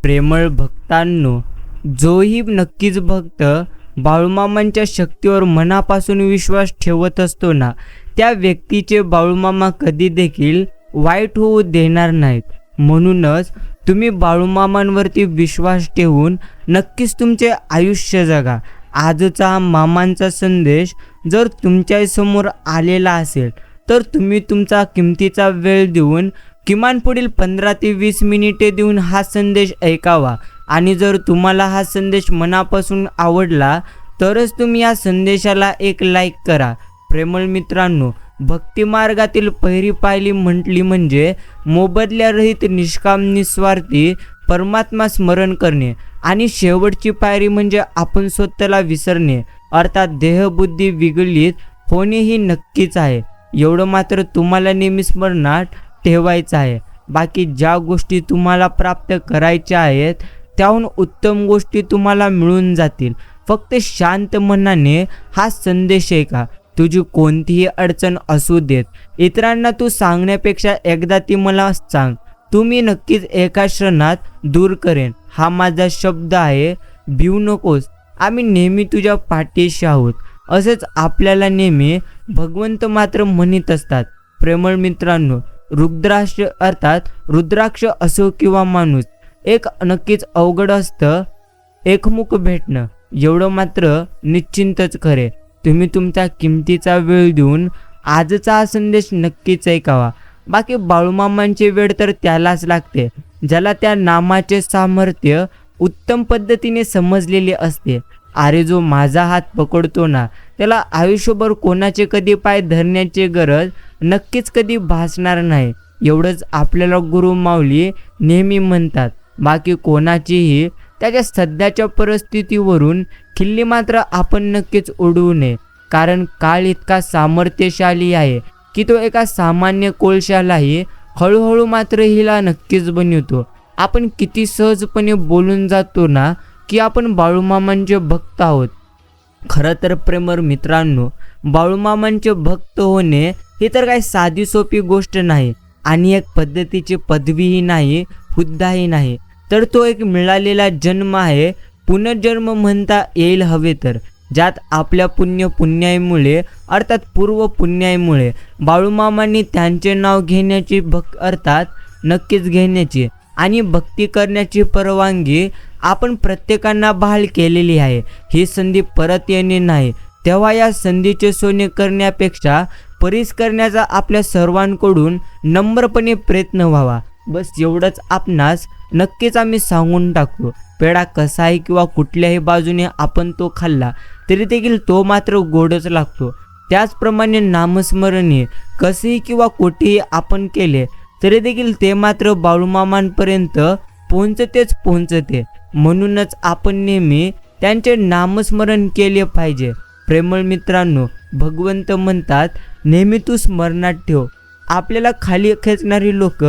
प्रेमळ भक्तांनो, जोही नक्कीच भक्त बाळूमामांच्या शक्तीवर मनापासून विश्वास ठेवत असतो ना, त्या व्यक्तीचे बाळूमामा कधी देखील वाईट होऊ देणार नाहीत. म्हणूनच तुम्ही बाळूमामांवरती विश्वास ठेवून नक्कीच तुमचे आयुष्य जगा. आजचा हा मामांचा संदेश जर तुमच्या समोर आलेला असेल तर तुम्ही तुमचा किमतीचा वेळ देऊन किमान पुढील 15 ते 20 मिनिटे देऊन हा संदेश ऐकावा. आणि जर तुम्हाला हा संदेश मनापासून आवडला तरच तुम्ही या संदेशाला एक लाईक करा. प्रेमळ मित्रांनो, भक्ती मार्गातील पहिली पायरी म्हटली म्हणजे मोबदल्यारहित निष्काम निस्वार्थी परमात्मा स्मरण करणे, आणि शेवटची पायरी म्हणजे आपण स्वतःला विसरणे, अर्थात देहबुद्धी विगलित होणे ही नक्कीच आहे. एवढं मात्र तुम्हाला नेहमी स्मरणात ठेवायचं आहे. बाकी ज्या गोष्टी तुम्हाला प्राप्त करायच्या आहेत त्याहून उत्तम गोष्टी तुम्हाला मिळून जातील. फक्त शांत मनाने हा संदेश ऐका. तुझी कोणतीही अडचण असू देत, इतरांना तू सांगण्यापेक्षा एकदा ती मला सांग. तुम्ही नक्कीच एका क्षणात दूर करेन. हा माझा शब्द आहे. भिवू नकोस, आम्ही नेहमी तुझ्या पाठीशी आहोत. असेच आपल्याला नेहमी भगवंत मात्र म्हणत असतात. प्रेमळ मित्रांनो, रुद्राक्ष अर्थात रुद्राक्ष असो किंवा माणूस, एक नक्कीच अवघड असतं एकमुख भेटणं. एवढं मात्र निश्चिंतच खरे. तुम्ही तुमचा किमतीचा वेळ देऊन आजचा हा संदेश नक्कीच ऐकावा. बाकी बाळूमामांची वेळ तर त्यालाच लागते ज्याला त्या नामाचे सामर्थ्य उत्तम पद्धतीने समजलेले असते. अरे, जो माझा हात पकडतो ना, त्याला आयुष्यभर कोणाचे कधी पाय धरण्याची गरज नक्कीच कधी भासणार नाही. एवढंच आपल्याला गुरु माऊली नेहमी म्हणतात. बाकी कोणाचीही त्याच्या सध्याच्या परिस्थितीवरून खिल्ली मात्र आपण नक्कीच उडवू नये. कारण काळ इतका सामर्थ्यशाली आहे की तो एका सामान्य कोळशालाही हळूहळू मात्र हिला नक्कीच बनवतो. आपण किती सहजपणे बोलून जातो ना की आपण बाळूमामांचे भक्त आहोत. खरं तर प्रेमळ मित्रांनो, बाळूमामांचे भक्त होणे ही तर काही साधी सोपी गोष्ट नाही, आणि एक पद्धतीची पदवीही नाही, हुद्दाही नाही, तर तो एक मिळालेला जन्म आहे. पुनर्जन्म म्हणता येईल हवे तर, ज्यात आपल्या पुण्याईमुळे अर्थात पूर्व पुण्याईमुळे बाळूमामांनी त्यांचे नाव घेण्याची अर्थात नक्कीच घेण्याची आणि भक्ती करण्याची परवानगी आपण प्रत्येकांना बहाल केलेली आहे. ही संधी परत येणे नाही. तेव्हा या संधीचे सोने करण्यापेक्षा परीस करण्याचा आपल्या सर्वांकडून नम्रपणे प्रयत्न व्हावा. बस एवढंच आपणास नक्कीच आम्ही सांगून टाकतो. पेढा कसाही किंवा कुठल्याही बाजूने आपण तो खाल्ला तरी देखील तो मात्र गोडच लागतो. त्याचप्रमाणे नामस्मरणे कसेही किंवा कुठेही आपण केले तरी देखील ते मात्र बाळूमामांपर्यंत पोहोचते. म्हणूनच आपण नेहमी त्यांचे नामस्मरण केले पाहिजे. प्रेमळ मित्रांनो, भगवंत म्हणतात, नेहमी तू स्मरणात ठेव. आपल्याला खाली खेचणारी लोक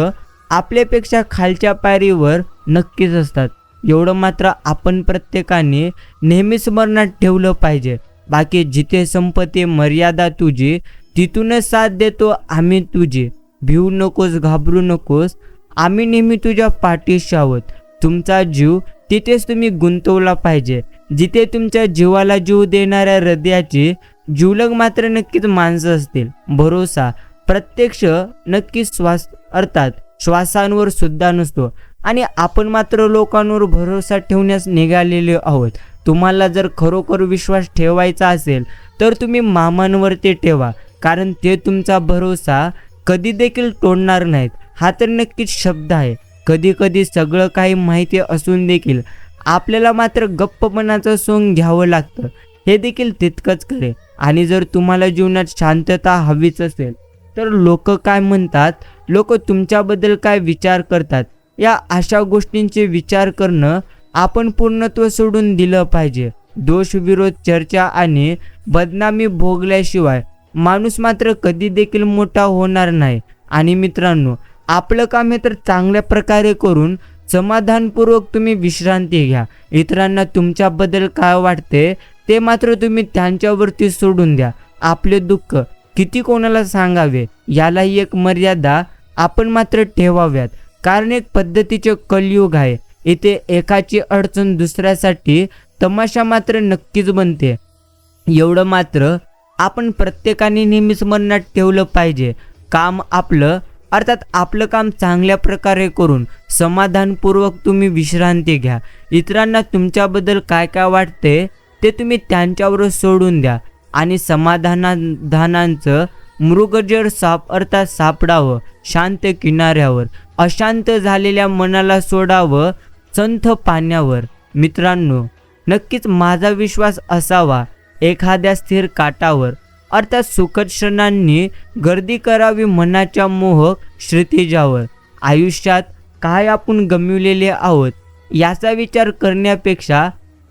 आपल्यापेक्षा खालच्या पायरीवर नक्कीच असतात. एवढं मात्र आपण प्रत्येकाने नेहमी स्मरणात ठेवलं पाहिजे. बाकी जिथे संपते मर्यादा तुझी, तिथूनच साथ देतो आम्ही तुझी. भिवू नकोस, घाबरू नकोस, आम्ही नेहमी तुझ्या पाठीशी आहोत. तुमचा जीव तिथेच तुम्ही गुंतवला पाहिजे जिथे तुमच्या जीवाला जीव देणाऱ्या हृदयाची जीवलग मात्र नक्कीच माणसं असतील. भरोसा प्रत्यक्ष नक्कीच श्वासांवर सुद्धा नसतो, आणि आपण मात्र लोकांवर भरोसा ठेवण्यास निघालेले आहोत. तुम्हाला जर खरोखर विश्वास ठेवायचा असेल तर तुम्ही मामांवरती ठेवा, कारण ते तुमचा भरोसा कधी देखील तोडणार नाहीत. हा तर नक्कीच शब्द आहे. कधी कधी सगळं काही माहिती असून देखील आपल्याला मात्र गप्पपणाचं सोंग घ्यावं लागतं, हे देखील तितकंच खरे. आणि जर तुम्हाला जीवनात शांतता हवीच असेल तर लोक काय म्हणतात, लोक तुमच्याबद्दल काय विचार करतात, या अशा गोष्टींचे विचार करणं आपण पूर्णत्व सोडून दिलं पाहिजे. दोष, विरोध, चर्चा आणि बदनामी भोगल्याशिवाय माणूस मात्र कधी देखील मोठा होणार नाही. आणि मित्रांनो, आपलं काम हे तर चांगल्या प्रकारे करून समाधानपूर्वक तुम्ही विश्रांती घ्या. इतरांना तुमच्याबद्दल काय वाटते ते मात्र तुम्ही त्यांच्यावरती सोडून द्या. आपले दुःख किती कोणाला सांगावे यालाही एक मर्यादा आपण मात्र ठेवाव्यात. कारण एक पद्धतीचे कलियुग आहे. इथे एकाची अडचण दुसऱ्यासाठी तमाशा मात्र नक्कीच बनते. एवढं मात्र आपण प्रत्येकाने नेहमीच मनात ठेवलं पाहिजे. काम आपलं अर्थात आपलं काम चांगल्या प्रकारे करून समाधानपूर्वक तुम्ही विश्रांती घ्या. इतरांना तुमच्याबद्दल काय काय वाटते ते तुम्ही त्यांच्यावर सोडून द्या आणि समाधानाचं मृगजळ अर्थात सापडावं शांत किनाऱ्यावर. अशांत झालेल्या मनाला सोडावं संथ पाण्यावर. मित्रांनो, नक्कीच माझा विश्वास असावा एखाद्या स्थिर काठावर. अर्थात सुखद क्षणांनी गर्दी करावी मनाच्या मोहक क्षितिजावर. आयुष्यात काय आपण गमावलेले आहोत याचा विचार करण्यापेक्षा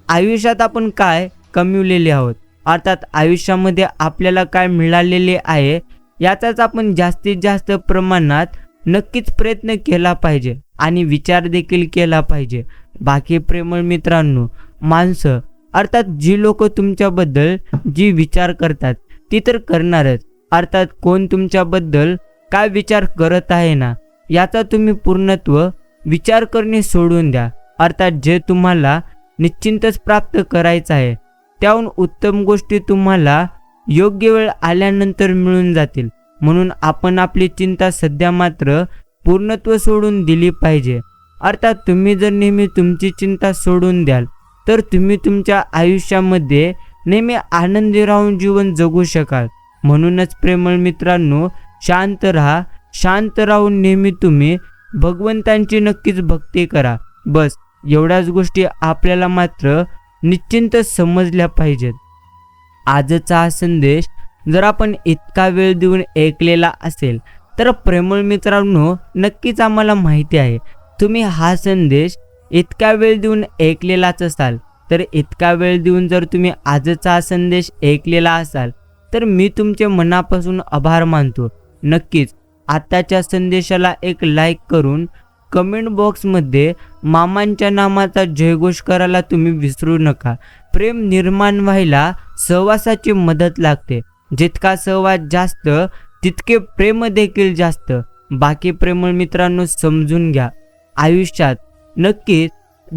आयुष्यात आपण काय कमविलेले आहोत अर्थात आयुष्यामध्ये आपल्याला काय मिळालेले आहे याचाच आपण जास्तीत जास्त प्रमाणात नक्कीच प्रयत्न केला पाहिजे आणि विचार देखील केला पाहिजे. बाकी प्रेमळ मित्रांनो, माणसं अर्थात जी लोक तुमच्याबद्दल जी विचार करतात ती तर करणारच. अर्थात कोण तुमच्याबद्दल काय विचार करत आहे ना याचा तुम्ही पूर्णत्व विचार करणे सोडून द्या. अर्थात जे तुम्हाला निश्चिंतच प्राप्त करायचं आहे त्याहून उत्तम गोष्टी तुम्हाला योग्य वेळ आल्यानंतर मिळून जातील. म्हणून आपण आपली चिंता सध्या मात्र पूर्णत्व सोडून दिली पाहिजे. अर्थात तुम्ही जर नेहमी तुमची चिंता सोडून द्याल तर तुम्ही तुमच्या आयुष्यामध्ये नेहमी आनंदी राहून जीवन जगू शकाल. म्हणूनच प्रेमळ मित्रांनो, शांत राहा. शांत राहून नेहमी तुम्ही भगवंतांची नक्कीच भक्ती करा. बस एवढ्याच गोष्टी आपल्याला मात्र निश्चिंत समजल्या पाहिजेत. आजचा हा संदेश जर आपण इतका वेळ देऊन ऐकलेला असेल तर प्रेमळ मित्रांनो, नक्कीच आम्हाला माहिती आहे तुम्ही हा संदेश इतका वेळ देऊन ऐकलेलाच असाल. तर इतका वेळ देऊन जर तुम्ही आजचा हा संदेश ऐकलेला असाल तर मी तुमचे मनापासून आभार मानतो. नक्कीच आताच्या संदेशाला एक लाईक करून कमेंट बॉक्समध्ये मामांच्या नामाचा जयघोष करायला तुम्ही विसरू नका. प्रेम निर्माण व्हायला सहवासाची मदत लागते. जितका सहवास जास्त तितके प्रेम देखील जास्त. बाकी प्रेमळ मित्रांनो, समजून घ्या आयुष्यात नक्कीच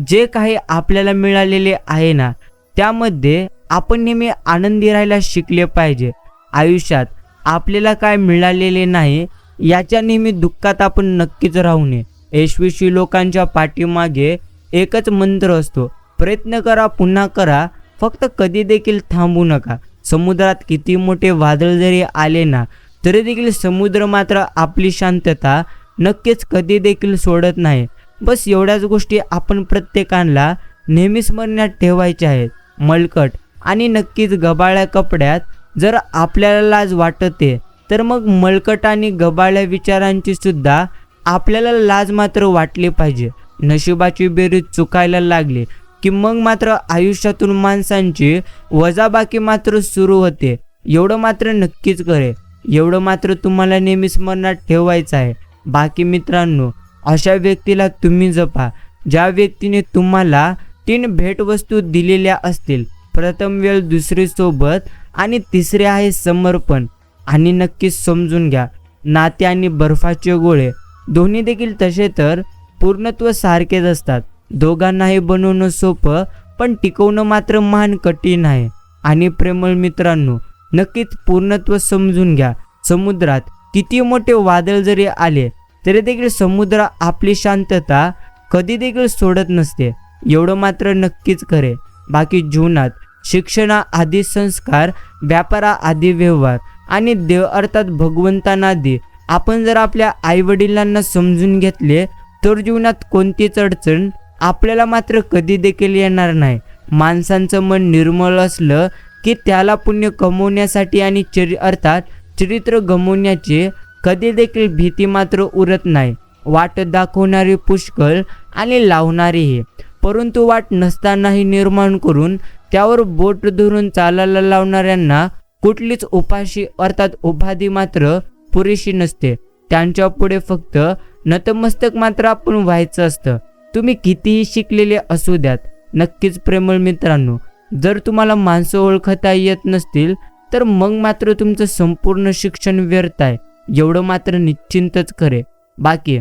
जे काही आपल्याला मिळालेले आहे ना त्यामध्ये आपण नेहमी आनंदी राहायला शिकले पाहिजे. आयुष्यात आपल्याला काय मिळालेले नाही याच्या नेहमी दुःखात आपण नक्कीच राहू नये. यशस्वी लोकांच्या पाठीमागे एकच मंत्र असतो, प्रयत्न करा, पुन्हा करा, फक्त कधी देखील थांबू नका. समुद्रात किती मोठे वादळ जरी आले ना तरी देखील समुद्र मात्र आपली शांतता नक्कीच कधी देखील सोडत नाही. बस एवढ्याच गोष्टी आपण प्रत्येकाला नेहमी स्मरणात ठेवायच्या आहेत. मलकट आणि नक्कीच गबाळ्या कपड्यात जर आपल्याला लाज वाटते तर मग मलकट आणि गबाळ्या विचारांची सुद्धा आपल्याला लाज मात्र वाटली पाहिजे. नशिबाची बेरीज चुकायला लागली की मग मात्र आयुष्यातून माणसांची वजाबाकी मात्र सुरू होते. एवढं मात्र नक्कीच करे. एवढं मात्र तुम्हाला नेहमी स्मरणात ठेवायचं आहे. बाकी मित्रांनो, अशा व्यक्तीला तुम्ही जपा ज्या व्यक्तीने तुम्हाला 3 भेटवस्तू दिलेल्या असतील. प्रथम वेळ, दुसरी सोबत आणि तिसरे आहे समर्पण. आणि नक्कीच समजून घ्या, नाते आणि बर्फाचे गोळे दोन्ही देखील तसे तर पूर्णत्व सारखेच असतात. दोघांनाही बनवणं सोपं पण टिकवणं मात्र महान कठीण आहे. आणि प्रेमळ मित्रांनो, नक्कीच पूर्णत्व समजून घ्या. समुद्रात किती मोठे वादळ जरी आले तरी देखील समुद्र आपली शांतता कधी देखील सोडत नसते. एवढं मात्र नक्कीच खरे. बाकी जीवनात शिक्षणाआधी संस्कार, व्यापाराआधी व्यवहार आणि देव अर्थात भगवंतांआधी आपण जर आपल्या आईवडिलांना समजून घेतले तर जीवनात कोणतीच अडचण आपल्याला मात्र कधी देखील येणार नाही. माणसांचं मन निर्मळ असलं की त्याला पुण्य कमवण्यासाठी आणि अर्थात चरित्र गमवण्याची कधी देखील भीती मात्र उरत नाही. वाट दाखवणारी पुष्कळ आणि लावणारीही, परंतु वाट नसतानाही निर्माण करून त्यावर बोट धरून चालायला लावणाऱ्यांना कुठलीच उपाशी अर्थात उपाधी मात्र पुरेशी नसते. त्यांच्या पुढे फक्त नतमस्तक मात्र आपण व्हायचं असतं. तुम्ही कितीही शिकलेले असू द्यात. नक्कीच प्रेमळ मित्रांनो, जर तुम्हाला माणसं ओळखता येत नसतील तर मग मात्र तुमचं संपूर्ण शिक्षण व्यर्थ आहे. एवढं मात्र निश्चिंतच खरे. बाकी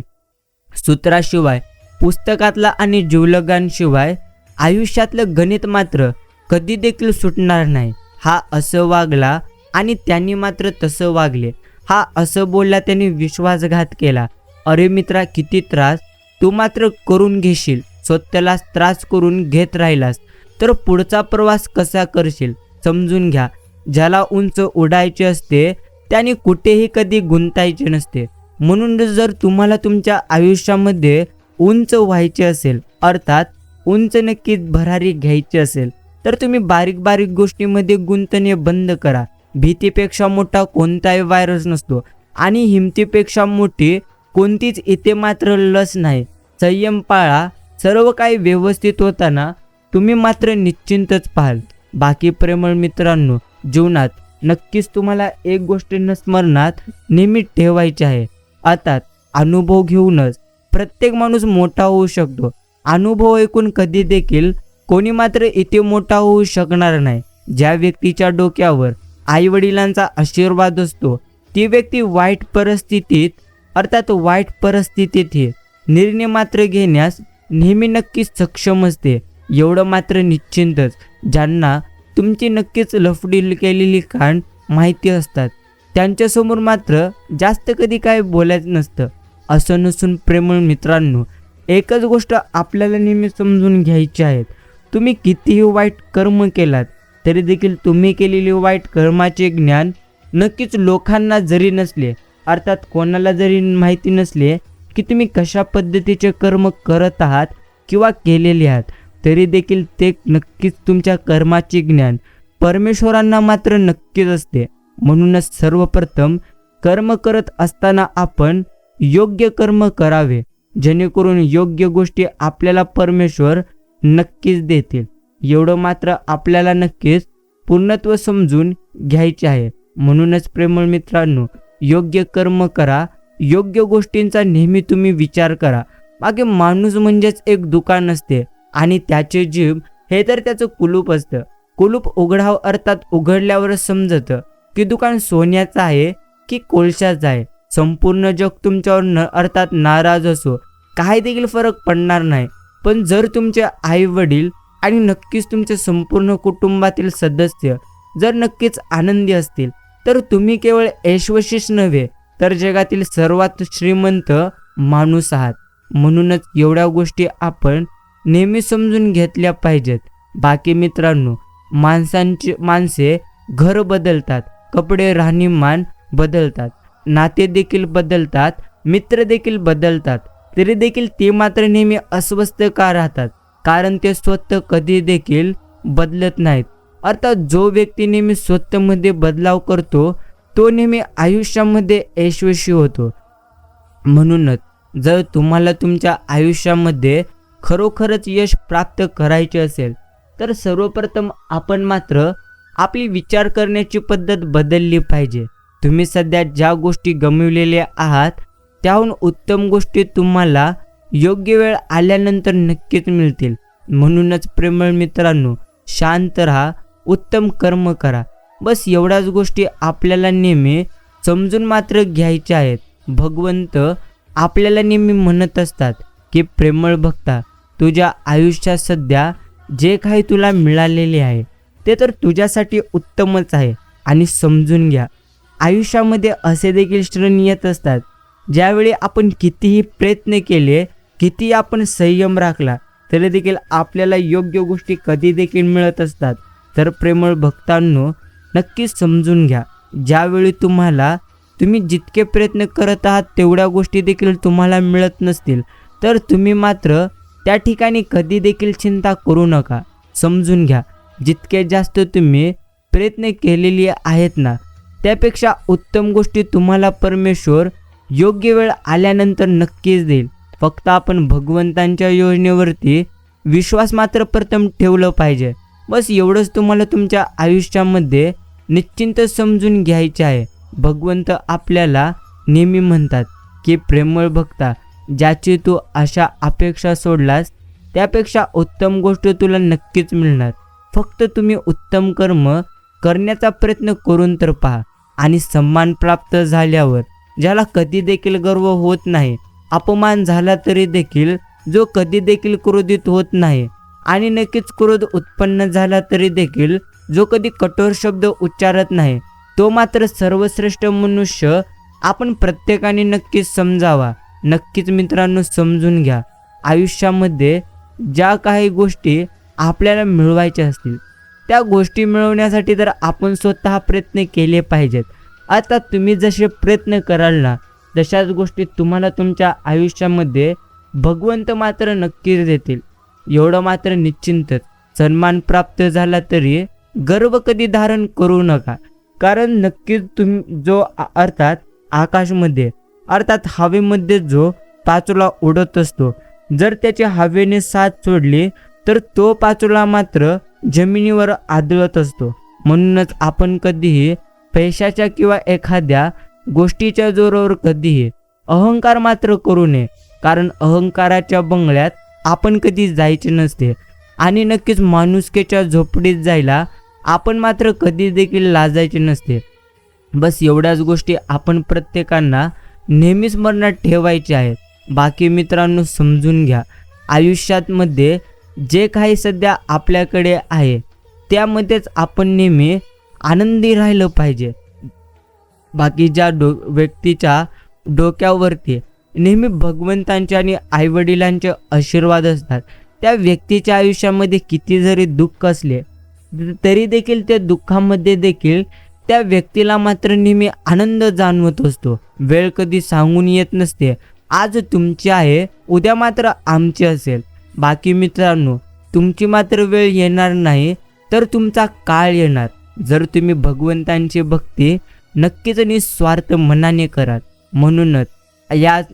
सूत्राशिवाय पुस्तकातला आणि जीवलगांशिवाय आयुष्यातलं गणित मात्र कधी देखील सुटणार नाही. हा असं वागला आणि त्यांनी मात्र तसं वागले. हा असं बोलला, त्यांनी विश्वासघात केला. अरे मित्रा, किती त्रास तू मात्र करून घेशील. स्वतःलाच त्रास करून घेत राहिलास तर पुढचा प्रवास कसा करशील? समजून घ्या, ज्याला उंच उडायचे असते त्याने कुठेही कधी गुंतायचे नसते. म्हणून जर तुम्हाला तुमच्या आयुष्यामध्ये उंच व्हायचे असेल, अर्थात उंच नक्कीच भरारी घ्यायची असेल, तर तुम्ही बारीक बारीक गोष्टींमध्ये गुंतणे बंद करा. भीतीपेक्षा मोठा कोणताही व्हायरस नसतो आणि हिमतीपेक्षा मोठी कोणतीच इथे मात्र लस नाही. संयम पाळा. सर्व काही व्यवस्थित होताना तुम्ही मात्र निश्चिंतच पाहाल. बाकी प्रेमळ मित्रांनो, जीवनात नक्कीच तुम्हाला एक गोष्ट स्मरणात नेहमी ठेवायची आहे, अर्थात अनुभव घेऊनच प्रत्येक माणूस मोठा होऊ शकतो. अनुभव ऐकून कधी देखील कोणी मात्र इथे मोठा होऊ शकणार नाही. ज्या व्यक्तीच्या डोक्यावर आई वडिलांचा आशीर्वाद असतो ती व्यक्ती वाईट परिस्थितीत निर्णय मात्र घेण्यास नेहमी नक्कीच सक्षम असते. एवढं मात्र निश्चिंतच, ज्यांना तुमची नक्कीच लफडी केलेली कांड माहिती असतात त्यांच्यासमोर मात्र जास्त कधी काय बोलायचं नसतं. असं नसून प्रेमळ मित्रांनो, एकच गोष्ट आपल्याला नेहमी समजून घ्यायची आहे. तुम्ही कितीही वाईट कर्म केलात तरी देखील तुम्ही केलेली वाईट कर्माचे ज्ञान नक्कीच लोकांना जरी नसले, अर्थात कोणाला जरी माहिती नसले की तुम्ही कशा पद्धतीचे कर्म करत आहात किंवा केलेले आहात, तरी देखील ते नक्कीच तुमच्या कर्माचे ज्ञान परमेश्वरांना मात्र नक्कीच असते. म्हणूनच सर्वप्रथम कर्म करत असताना आपण योग्य कर्म करावे, जेणेकरून योग्य गोष्टी आपल्याला परमेश्वर नक्कीच देतील. एवढं मात्र आपल्याला नक्कीच पूर्णत्व समजून घ्यायचे आहे. म्हणूनच प्रेमळ मित्रांनो, योग्य कर्म करा, योग्य गोष्टींचा नेहमी तुम्ही विचार करा. मागे माणूस म्हणजेच एक दुकान असते आणि त्याचे जीभ हे तर त्याचं कुलूप असतं. कुलूप उघडाव, अर्थात उघडल्यावरच समजतं की दुकान सोन्याचं आहे की कोळशाचं आहे. संपूर्ण जग तुमच्यावर अर्थात नाराज असो, काही देखील फरक पडणार नाही. पण जर तुमचे आई वडील आणि नक्कीच तुमचे संपूर्ण कुटुंबातील सदस्य जर नक्कीच आनंदी असतील तर तुम्ही केवळ ऐशवशीच नव्हे तर जगातील सर्वात श्रीमंत माणूस आहात. म्हणूनच एवढ्या गोष्टी आपण नेहमी समजून घेतल्या पाहिजेत. बाकी मित्रांनो, माणसे घर बदलतात, कपडे राहणीमान बदलतात, नाते देखील बदलतात, मित्र देखील बदलतात, तरी देखील ते मात्र नेहमी अस्वस्थ का राहतात? कारण ते स्वतः कधी देखील बदलत नाहीत. अर्थात जो व्यक्ती नेहमी स्वतःमध्ये बदलाव करतो तो नेहमी आयुष्यामध्ये यशस्वी होतो. म्हणूनच जर तुम्हाला तुमच्या आयुष्यामध्ये खरोखरच यश प्राप्त करायचे असेल तर सर्वप्रथम आपण मात्र आपली विचार करण्याची पद्धत बदलली पाहिजे. तुम्ही सध्या ज्या गोष्टी गमावलेल्या आहात त्याहून उत्तम गोष्टी तुम्हाला योग्य वेळ आल्यानंतर नक्कीच मिळतील. म्हणूनच प्रेमळ मित्रांनो, शांत राहा, उत्तम कर्म करा. बस एवढ्याच गोष्टी आपल्याला नेहमी समजून मात्र घ्यायच्या आहेत. भगवंत आपल्याला नेहमी म्हणत असतात की प्रेमळ भक्ता, तुझ्या आयुष्यात सध्या जे काही तुला मिळालेले आहे ते तर तुझ्यासाठी उत्तमच आहे. आणि समजून घ्या, आयुष्यामध्ये असे देखील क्षण येत असतात ज्यावेळी आपण कितीही प्रयत्न केले, किती आपण संयम राखला तरी देखील आपल्याला योग्य गोष्टी कधी देखील मिळत असतात. तर प्रेमळ भक्तांनो, नक्कीच समजून घ्या, ज्यावेळी तुम्ही जितके प्रयत्न करत आहात तेवढ्या गोष्टी देखील तुम्हाला मिळत नसतील तर तुम्ही मात्र त्या ठिकाणी कधी देखील चिंता करू नका. समजून घ्या, जितके जास्त तुम्ही प्रयत्न केलेले आहेत ना त्यापेक्षा उत्तम गोष्टी तुम्हाला परमेश्वर योग्य वेळ आल्यानंतर नक्कीच देईल. फक्त आपण भगवंतांच्या योजनेवरती विश्वास मात्र प्रथम ठेवलं पाहिजे. बस एवढंच तुम्हाला तुमच्या आयुष्यामध्ये निश्चिंत समजून घ्यायचे आहे. भगवंत आपल्याला नेहमी म्हणतात की प्रेमळ भक्ता, ज्याची तू अशा अपेक्षा सोडलास त्यापेक्षा उत्तम गोष्ट तुला नक्कीच मिळणार. फक्त तुम्ही उत्तम कर्म करण्याचा प्रयत्न करून तर पहा. आणि सन्मान प्राप्त झाल्यावर ज्याला कधी देखील गर्व होत नाही, अपमान झाला तरी देखील जो कधी देखील क्रोधित होत नाही आणि नक्कीच क्रोध उत्पन्न झाला तरी देखील जो कधी कठोर शब्द उच्चारत नाही, तो मात्र सर्वश्रेष्ठ मनुष्य आपण प्रत्येकाने नक्कीच समजावा. नक्कीच मित्रांनो समजून घ्या. आयुष्यामध्ये ज्या काही गोष्टी आपल्याला मिळवायच्या असतील त्या गोष्टी मिळवण्यासाठी तर आपण स्वतः प्रयत्न केले पाहिजेत. आता तुम्ही जसे प्रयत्न कराल ना तशाच गोष्टी तुम्हाला तुमच्या आयुष्यामध्ये भगवंत मात्र नक्कीच देतील. एवढं मात्र निश्चिंतच. सन्मान प्राप्त झाला तरी गर्व कधी धारण करू नका, कारण नक्कीच तुम्ही जो अर्थात आकाशमध्ये अर्थात हवेमध्ये जो पाचोला उडत असतो, जर त्याची हवेने साथ सोडली तर तो पाचोला मात्र जमिनीवर आदळत असतो. म्हणूनच आपण कधीही पैशाच्या किंवा एखाद्या गोष्टीच्या जोरावर कधीही अहंकार मात्र करू नये, कारण अहंकाराच्या बंगल्यात आपण कधी जायचे नसते आणि नक्कीच माणुसकीच्या झोपडीत जायला आपण मात्र कधी देखील लाजायचे नसते. बस एवढ्याच गोष्टी आपण प्रत्येकांना नेहमीच स्मरणात ठेवायच्या आहेत. बाकी मित्रांनो समजून घ्या, आयुष्यामध्ये जे काही सध्या आपल्याकडे आहे त्यामध्येच आपण नेहमी आनंदी राहिलं पाहिजे. बाकी ज्या व्यक्तीच्या डोक्यावरती नेहमी भगवंतांचे आणि आईवडिलांचे आशीर्वाद असतात, त्या व्यक्तीच्या आयुष्यामध्ये किती जरी दुःख असले तरी देखील त्या दुःखामध्ये देखील त्या व्यक्तीला मात्र नेहमी आनंद जाणवत असतो. वेळ कधी सांगून येत नसते, आज तुमची आहे उद्या मात्र आमची असेल. बाकी मित्रांनो तुमची मात्र वेळ येणार नाही तर तुमचा काळ येणार, जर तुम्ही भगवंतांची भक्ती नक्कीच निस्वार्थ मनाने कराल. म्हणूनच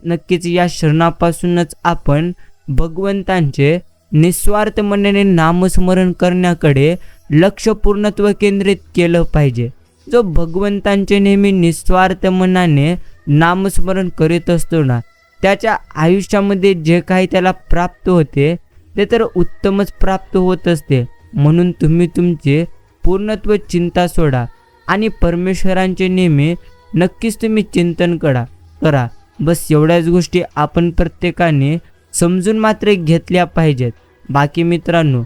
नक्कीच या शरणापासूनच आपण भगवंतांचे निस्वार्थ मनाने नामस्मरण करण्याकडे लक्ष पूर्णत्व केंद्रित केलं पाहिजे. जो भगवंतांचे नेहमी निस्वार्थ मनाने नामस्मरण करीत असतो ना, त्याच्या आयुष्यामध्ये जे काही त्याला प्राप्त होते ते तर उत्तमच प्राप्त होत असते. म्हणून तुम्ही तुमचे पूर्णत्व चिंता सोडा आणि परमेश्वरांचे नेहमी नक्कीच तुम्ही चिंतन करा. बस एवढ्याच गोष्टी आपण प्रत्येकाने समजून मात्र घेतल्या पाहिजेत. बाकी मित्रांनो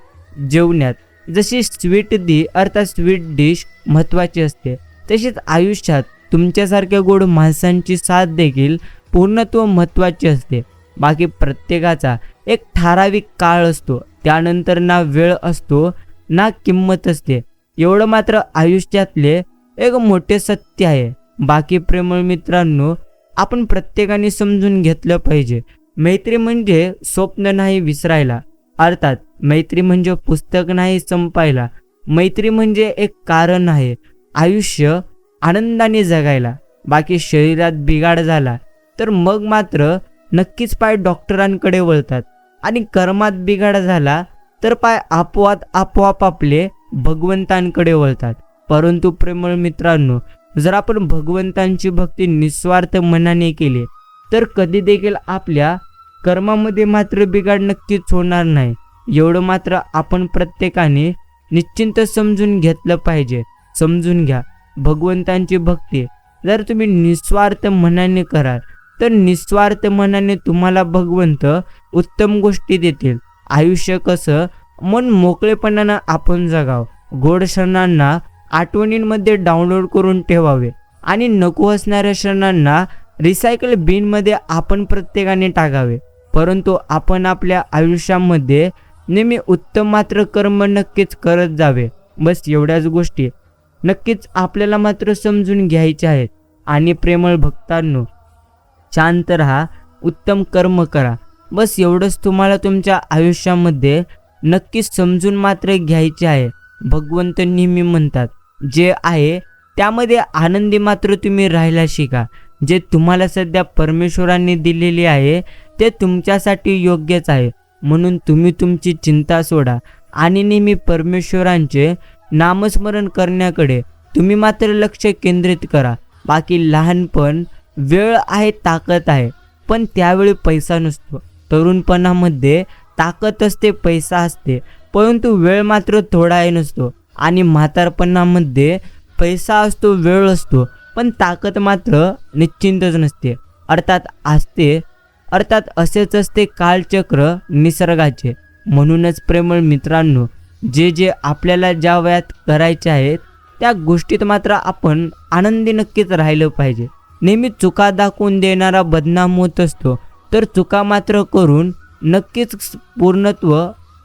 जेवणात जशी स्वीट डिश महत्त्वाची असते, तशीच आयुष्यात तुमच्यासारख्या गोड माणसांची साथ देखील पूर्णत्व महत्त्वाची असते. बाकी प्रत्येकाचा एक ठराविक काळ असतो, त्यानंतर ना वेळ असतो ना किंमत असते. एवढं मात्र आयुष्यातले एक मोठे सत्य आहे. बाकी प्रेमळ मित्रांनो आपण प्रत्येकाने समजून घेतलं पाहिजे. मैत्री म्हणजे स्वप्न नाही विसरायला, अर्थात मैत्री म्हणजे पुस्तक नाही संपायला. मैत्री म्हणजे एक कारण आहे आयुष्य आनंदाने जगायला. बाकी शरीरात बिघाड झाला तर मग मात्र नक्कीच पाय डॉक्टरांकडे वळतात आणि कर्मात बिघाड झाला तर पाय आपोआप आपले भगवंतांकडे वळतात. परंतु प्रेमळ मित्रांनो जर आपण भगवंतांची भक्ती निस्वार्थ मनाने केली तर कधी देखील आपल्या कर्मामध्ये मात्र बिघाड नक्कीच होणार नाही. एवढं मात्र आपण प्रत्येकाने निश्चिंत समजून घेतलं पाहिजे. समजून घ्या, भगवंतांची भक्ती जर तुम्ही निस्वार्थ मनाने कराल तर निस्वार्थ मनाने तुम्हाला भगवंत उत्तम गोष्टी देतील. आयुष्य कसं मन मोकळेपणानं आपण जगावं, गोड क्षणांना आठवणींमध्ये डाउनलोड करून ठेवावे आणि नको असणाऱ्या क्षणांना रिसायकल बिनमध्ये आपण प्रत्येकाने टाकावे. परंतु आपण आपल्या आयुष्यामध्ये नेहमी उत्तम मात्र कर्म नक्कीच करत जावे. बस एवढ्याच गोष्टी नक्कीच आपल्याला मात्र समजून घ्यायच्या आहेत. आणि प्रेमळ भक्तांनो शांत राहा, उत्तम कर्म करा. बस एवढंच तुम्हाला तुमच्या आयुष्यामध्ये नक्कीच समजून मात्र घ्यायचे आहे. भगवंत नेहमी म्हणतात जे आहे त्यामध्ये आनंदी मात्र तुम्ही राहायला शिका. जे तुम्हाला सध्या परमेश्वरांनी दिलेले आहे ते तुमच्यासाठी योग्यच आहे. म्हणून तुम्ही तुमची चिंता सोडा आणि नेहमी परमेश्वरांचे नामस्मरण करण्याकडे तुम्ही मात्र लक्ष केंद्रित करा. बाकी लहानपण वेळ आहे, ताकद आहे, पण त्यावेळी पैसा नसतो. तरुणपणामध्ये ताकद असते, पैसा असते, परंतु वेळ मात्र थोडा आहे नसतो. आणि म्हातारपणामध्ये पैसा असतो, वेळ असतो, पण ताकद मात्र निश्चिंतच नसते. अर्थात असते अर्थात असेच असते कालचक्र निसर्गाचे. म्हणूनच प्रेमळ मित्रांनो, जे जे आपल्याला ज्या वयात करायचे आहेत त्या गोष्टीत मात्र आपण आनंदी नक्कीच राहिलं पाहिजे. नेहमी चुका दाखवून देणारा बदनाम होत असतो, तर चुका मात्र करून नक्कीच पूर्णत्व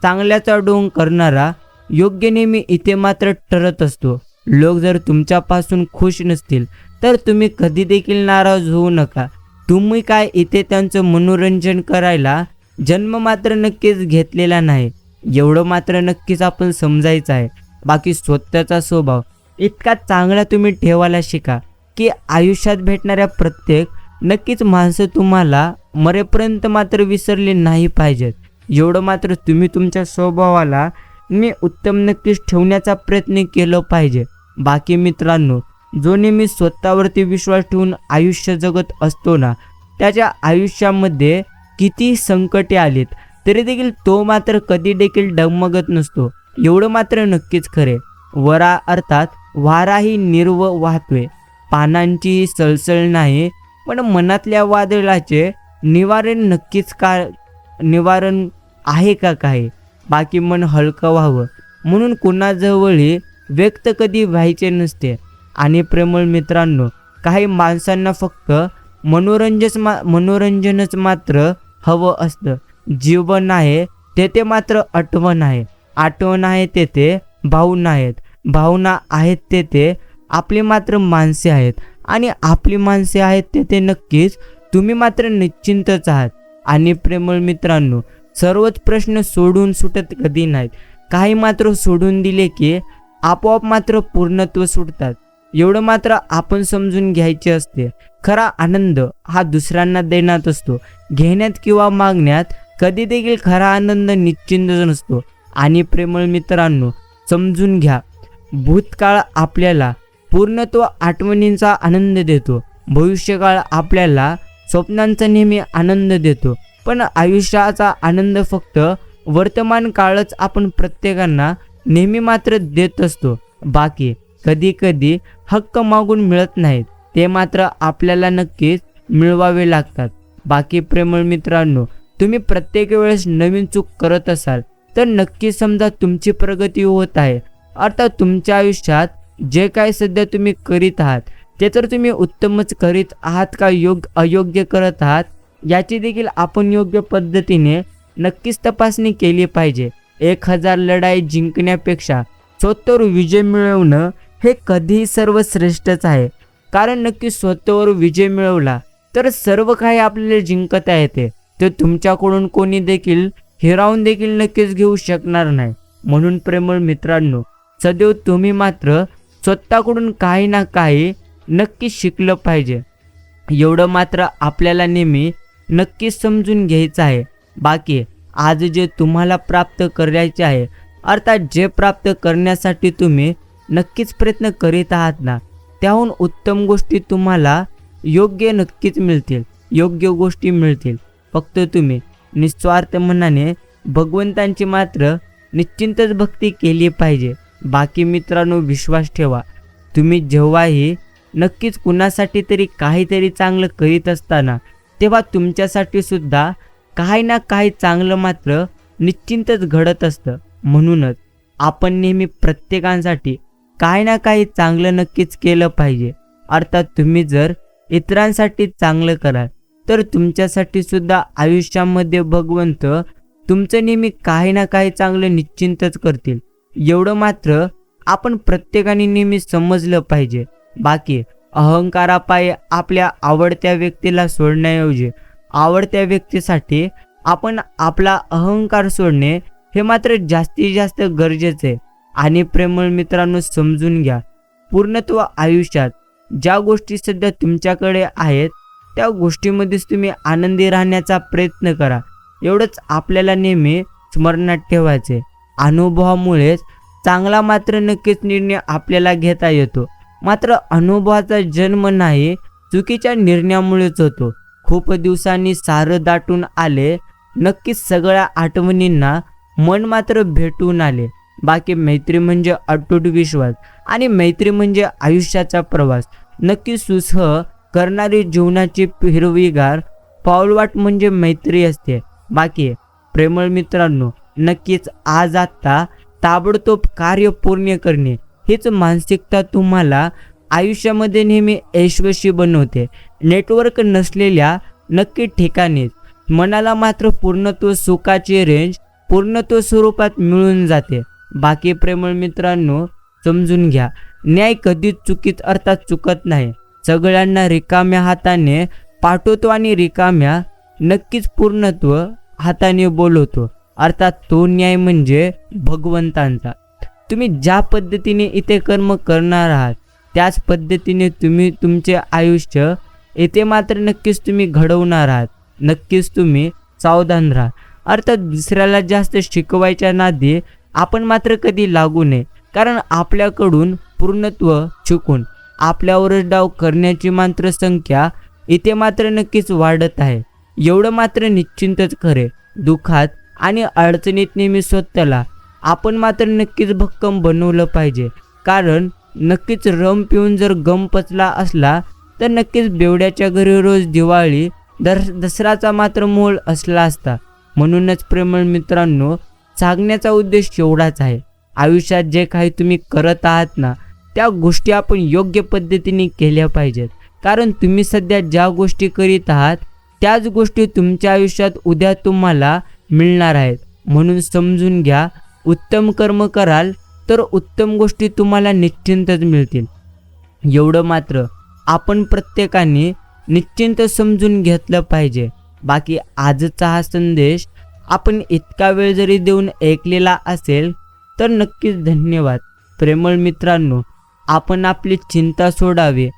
चांगल्याचा डोंग करणारा योग्य नेहमी इथे मात्र ठरत असतो. लोक जर तुमच्यापासून खुश नसतील तर तुम्ही कधी देखील नाराज होऊ नका. तुम्ही काय इथे त्यांचं मनोरंजन करायला जन्म मात्र नक्कीच घेतलेला नाही, एवढं मात्र नक्कीच आपण समजायचं आहे. बाकी स्वतःचा स्वभाव इतका चांगला तुम्ही ठेवायला शिका की आयुष्यात भेटणाऱ्या प्रत्येक नक्कीच माणसं तुम्हाला मरेपर्यंत मात्र विसरले नाही पाहिजेत. एवढं मात्र तुम्ही तुमच्या स्वभावाला उत्तम नक्कीच ठेवण्याचा प्रयत्न केला पाहिजे. बाकी मित्रांनो, जो नेहमी स्वतःवरती विश्वास ठेवून आयुष्य जगत असतो ना, त्याच्या आयुष्यामध्ये किती संकटे आलीत तरी देखील तो मात्र कधी देखील डगमगत नसतो, एवढं मात्र नक्कीच खरे. वरा अर्थात वाराही निर्व वाहतोय, पानांची सळसळ नाही, पण मनातल्या वादळाचे निवारण निवारण आहे का काही. बाकी मन हलकं व्हावं म्हणून कुणाजवळही व्यक्त कधी व्हायचे नसते. आणि प्रेमळ मित्रांनो, काही माणसांना फक्त मनोरंजनच मात्र हवं असतं. जीवन आहे तेथे मात्र आठवण आहे, आठवण आहे तेथे भावना आहेत, भावना आहेत तेथे आपली मात्र माणसे आहेत, आणि आपली माणसे आहेत तेथे नक्कीच तुम्ही मात्र निश्चिंतच आहात. आणि प्रेमळ मित्रांनो, सर्वच प्रश्न सोडून सुटत कधी नाहीत. काही मात्र सोडून दिले की आपोआप मात्र पूर्णत्व सुटतात, एवढं मात्र आपण समजून घ्यायचे असते. खरा आनंद हा दुसऱ्यांना देण्यात असतो, घेण्यात किंवा मागण्यात कधी देखील खरा आनंद निश्चिंतच नसतो. आणि प्रेमळ मित्रांनो, समजून घ्या, भूतकाळ आपल्याला पूर्णत्व आठवणींचा आनंद देतो, भविष्यकाळ आपल्याला स्वप्नांचा नेहमी आनंद देतो, पण आयुष्याचा आनंद फक्त वर्तमान काळच आपण प्रत्येकांना नेहमी मात्र देत असतो. बाकी कधी कधी हक्क मागून मिळत नाहीत, ते मात्र आपल्याला नक्कीच मिळवावे लागतात. बाकी प्रेमळ मित्रांनो, तुम्ही प्रत्येक वेळेस नवीन चूक करत असाल तर नक्की समजा तुमची प्रगती होत आहे. अर्थात तुमच्या आयुष्यात जे काय सध्या तुम्ही करीत आहात ते तर तुम्ही उत्तमच करीत आहात का अयोग्य करत आहात याची देखील आपण योग्य पद्धतीने नक्कीच तपासणी केली पाहिजे. 1000 लढाई जिंकण्यापेक्षा स्वतःवर विजय मिळवणं हे कधीही सर्वश्रेष्ठच आहे. कारण नक्की स्वतःवर विजय मिळवला तर सर्व काही आपल्याला जिंकता येते, ते तुमच्याकडून कोणी देखील हिरावून देखील नक्कीच घेऊ शकणार नाही. म्हणून प्रेमळ मित्रांनो, सदैव तुम्ही मात्र स्वतःकडून काही ना काही नक्की शिकलं पाहिजे, एवढं मात्र आपल्याला नेहमी नक्कीच समजून घ्यायचं आहे. बाकी आज जे तुम्हाला प्राप्त करायचे आहे, अर्थात जे प्राप्त करण्यासाठी तुम्ही नक्कीच प्रयत्न करीत आहात ना, त्याहून उत्तम गोष्टी तुम्हाला नक्कीच मिळतील, योग्य गोष्टी मिळतील. फक्त तुम्ही निस्वार्थ मनाने भगवंतांची मात्र निश्चिंतच भक्ती केली पाहिजे. बाकी मित्रांनो, विश्वास ठेवा, तुम्ही जेव्हाही नक्कीच कुणासाठी तरी काहीतरी चांगलं करीत असताना तेव्हा तुमच्यासाठी सुद्धा काही ना काही चांगलं मात्र निश्चिंतच घडत असतं. म्हणूनच आपण नेहमी प्रत्येकांसाठी काही ना काही चांगलं नक्कीच केलं पाहिजे. अर्थात तुम्ही जर इतरांसाठी चांगलं कराल तर तुमच्यासाठी सुद्धा आयुष्यामध्ये भगवंत तुमचं नेहमी काही ना काही चांगलं निश्चिंतच करतील, एवढं मात्र आपण प्रत्येकाने नेहमी समजलं पाहिजे. बाकी अहंकारापायी आपल्या आवडत्या व्यक्तीला सोडण्याऐवजी आवडत्या व्यक्तीसाठी आपण आपला अहंकार सोडणे हे मात्र जास्तीत जास्त गरजेचे आहे. आणि प्रेमळ मित्रांनो, समजून घ्या, पूर्णत्व आयुष्यात ज्या गोष्टी सध्या तुमच्याकडे आहेत त्या गोष्टीमध्येच तुम्ही आनंदी राहण्याचा प्रयत्न करा, एवढंच आपल्याला नेहमी स्मरणात ठेवायचे. अनुभवामुळेच चांगला मात्र नक्कीच निर्णय आपल्याला घेता येतो, मात्र अनुभवाचा जन्म नाही चुकीच्या निर्णयामुळेच होतो. खूप दिवसांनी सारं दाटून आले, नक्कीच सगळ्या आठवणींना मन मात्र भेटून आले. बाकी मैत्री म्हणजे अटूट विश्वास आणि मैत्री म्हणजे आयुष्याचा प्रवास, नक्की सुसह करणारी जीवनाची हिरवीगार पाऊलवाट म्हणजे मैत्री असते. बाकी प्रेमळ मित्रांनो, नक्कीच आज आत्ता ताबडतोब कार्य पूर्ण करणे हीच मानसिकता तुम्हाला आयुष्यामध्ये नेहमी यशस्वी बनवते. नेटवर्क नसलेल्या नक्की ठिकाणीच मनाला मात्र पूर्णत्व सुखाची रेंज पूर्णत्व स्वरूपात मिळून जाते. बाकी प्रेमळ मित्रांनो, समजून घ्या, न्याय कधीच चुकीत अर्थात चुकत नाही. सगळ्यांना रिकाम्या हाताने पाठवतो आणि रिकाम्या नक्कीच पूर्णत्व हाताने बोलवतो. अर्थात तो न्याय म्हणजे भगवंतांचा. तुम्ही ज्या पद्धतीने इथे कर्म करणार आहात त्याच पद्धतीने तुम्ही तुमचे आयुष्य येथे मात्र नक्कीच तुम्ही घडवणार आहात. नक्कीच तुम्ही सावधान राहा. अर्थात दुसऱ्याला जास्त शिकवायच्या नादी आपण मात्र कधी लागू नये, कारण आपल्याकडून पूर्णत्व चुकून आपल्यावरच डाव करण्याची मात्र संख्या इथे मात्र नक्कीच वाढत आहे. एवढं मात्र निश्चिंतच खरे. दुःखात आणि अडचणीत नेहमी स्वतःला आपण मात्र नक्कीच भक्कम बनवलं पाहिजे, कारण नक्कीच रम पिऊन जर गम पचला असला तर नक्कीच बेवड्याच्या घरी रोज दिवाळी दसराचा मात्र मोल असला असता. म्हणूनच प्रेमळ मित्रांनो, सांगण्याचा उद्देश एवढाच आहे, आयुष्यात जे काही तुम्ही करत आहात ना त्या गोष्टी आपण योग्य पद्धतीने केल्या पाहिजेत. कारण तुम्ही सध्या ज्या गोष्टी करीत आहात त्याच गोष्टी तुमच्या आयुष्यात उद्या तुम्हाला मिळणार आहेत. म्हणून समजून घ्या, उत्तम कर्म कराल तर उत्तम गोष्टी तुम्हाला निश्चिंतच मिळतील. एवढं मात्र आपण प्रत्येकाने निश्चिंत समजून घेतलं पाहिजे. बाकी आजचा हा संदेश आपण इतका वेळ जरी देऊन ऐकलेला असेल तर नक्कीच धन्यवाद. प्रेमळ मित्रांनो, आपण आपली चिंता सोडावी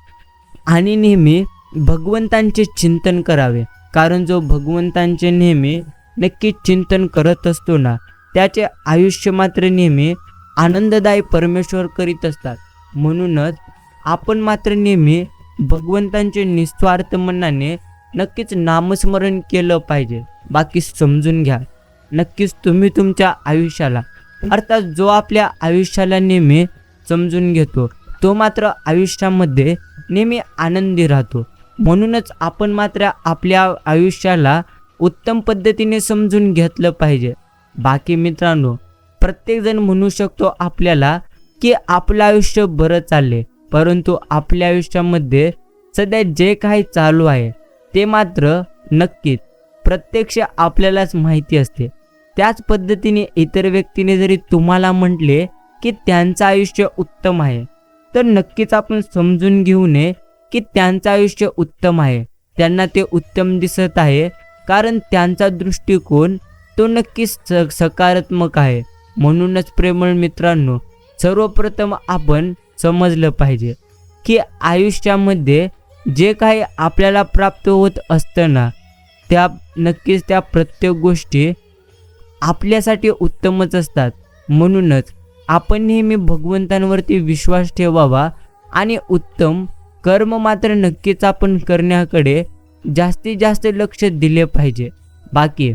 आणि नेहमी भगवंतांचे चिंतन करावे, कारण जो भगवंतांचे नेहमी नक्की चिंतन करत असतो ना त्याचे आयुष्य मात्र नेहमी आनंददायी परमेश्वर करीत असतात. म्हणूनच आपण मात्र नेहमी भगवंतांचे निस्वार्थ मनाने नक्कीच नामस्मरण केलं पाहिजे. बाकी समजून घ्या, नक्कीच तुम्ही तुमच्या आयुष्याला अर्थात जो आपल्या आयुष्याला नेहमी समजून घेतो तो मात्र आयुष्यामध्ये नेहमी आनंदी राहतो. म्हणूनच आपण मात्र आपल्या आयुष्याला उत्तम पद्धतीने समजून घेतलं पाहिजे. बाकी मित्रांनो, प्रत्येकजण म्हणू शकतो आपल्याला की आपलं आयुष्य बरं चालले, परंतु आपल्या आयुष्यामध्ये सध्या जे काही चालू आहे ते मात्र नक्कीच प्रत्यक्ष आपल्यालाच माहिती असते. त्याच पद्धतीने इतर व्यक्तीने जरी तुम्हाला म्हटले की त्यांचं आयुष्य उत्तम आहे तर नक्कीच आपण समजून घेऊ नये की त्यांचं आयुष्य उत्तम आहे. त्यांना ते उत्तम दिसत आहे कारण त्यांचा दृष्टिकोन तो नक्कीच सकारात्मक आहे. म्हणूनच प्रेमळ मित्रांनो, सर्वप्रथम आपण समजलं पाहिजे की आयुष्यामध्ये जे काही आपल्याला प्राप्त होत असतं ना त्या नक्कीच त्या प्रत्येक गोष्टी आपल्यासाठी उत्तमच असतात. म्हणूनच आपण नेहमी भगवंतांवरती विश्वास ठेवावा आणि उत्तम कर्म मात्र नक्कीच आपण करण्याकडे जास्तीत जास्त लक्ष दिले पाहिजे. बाकी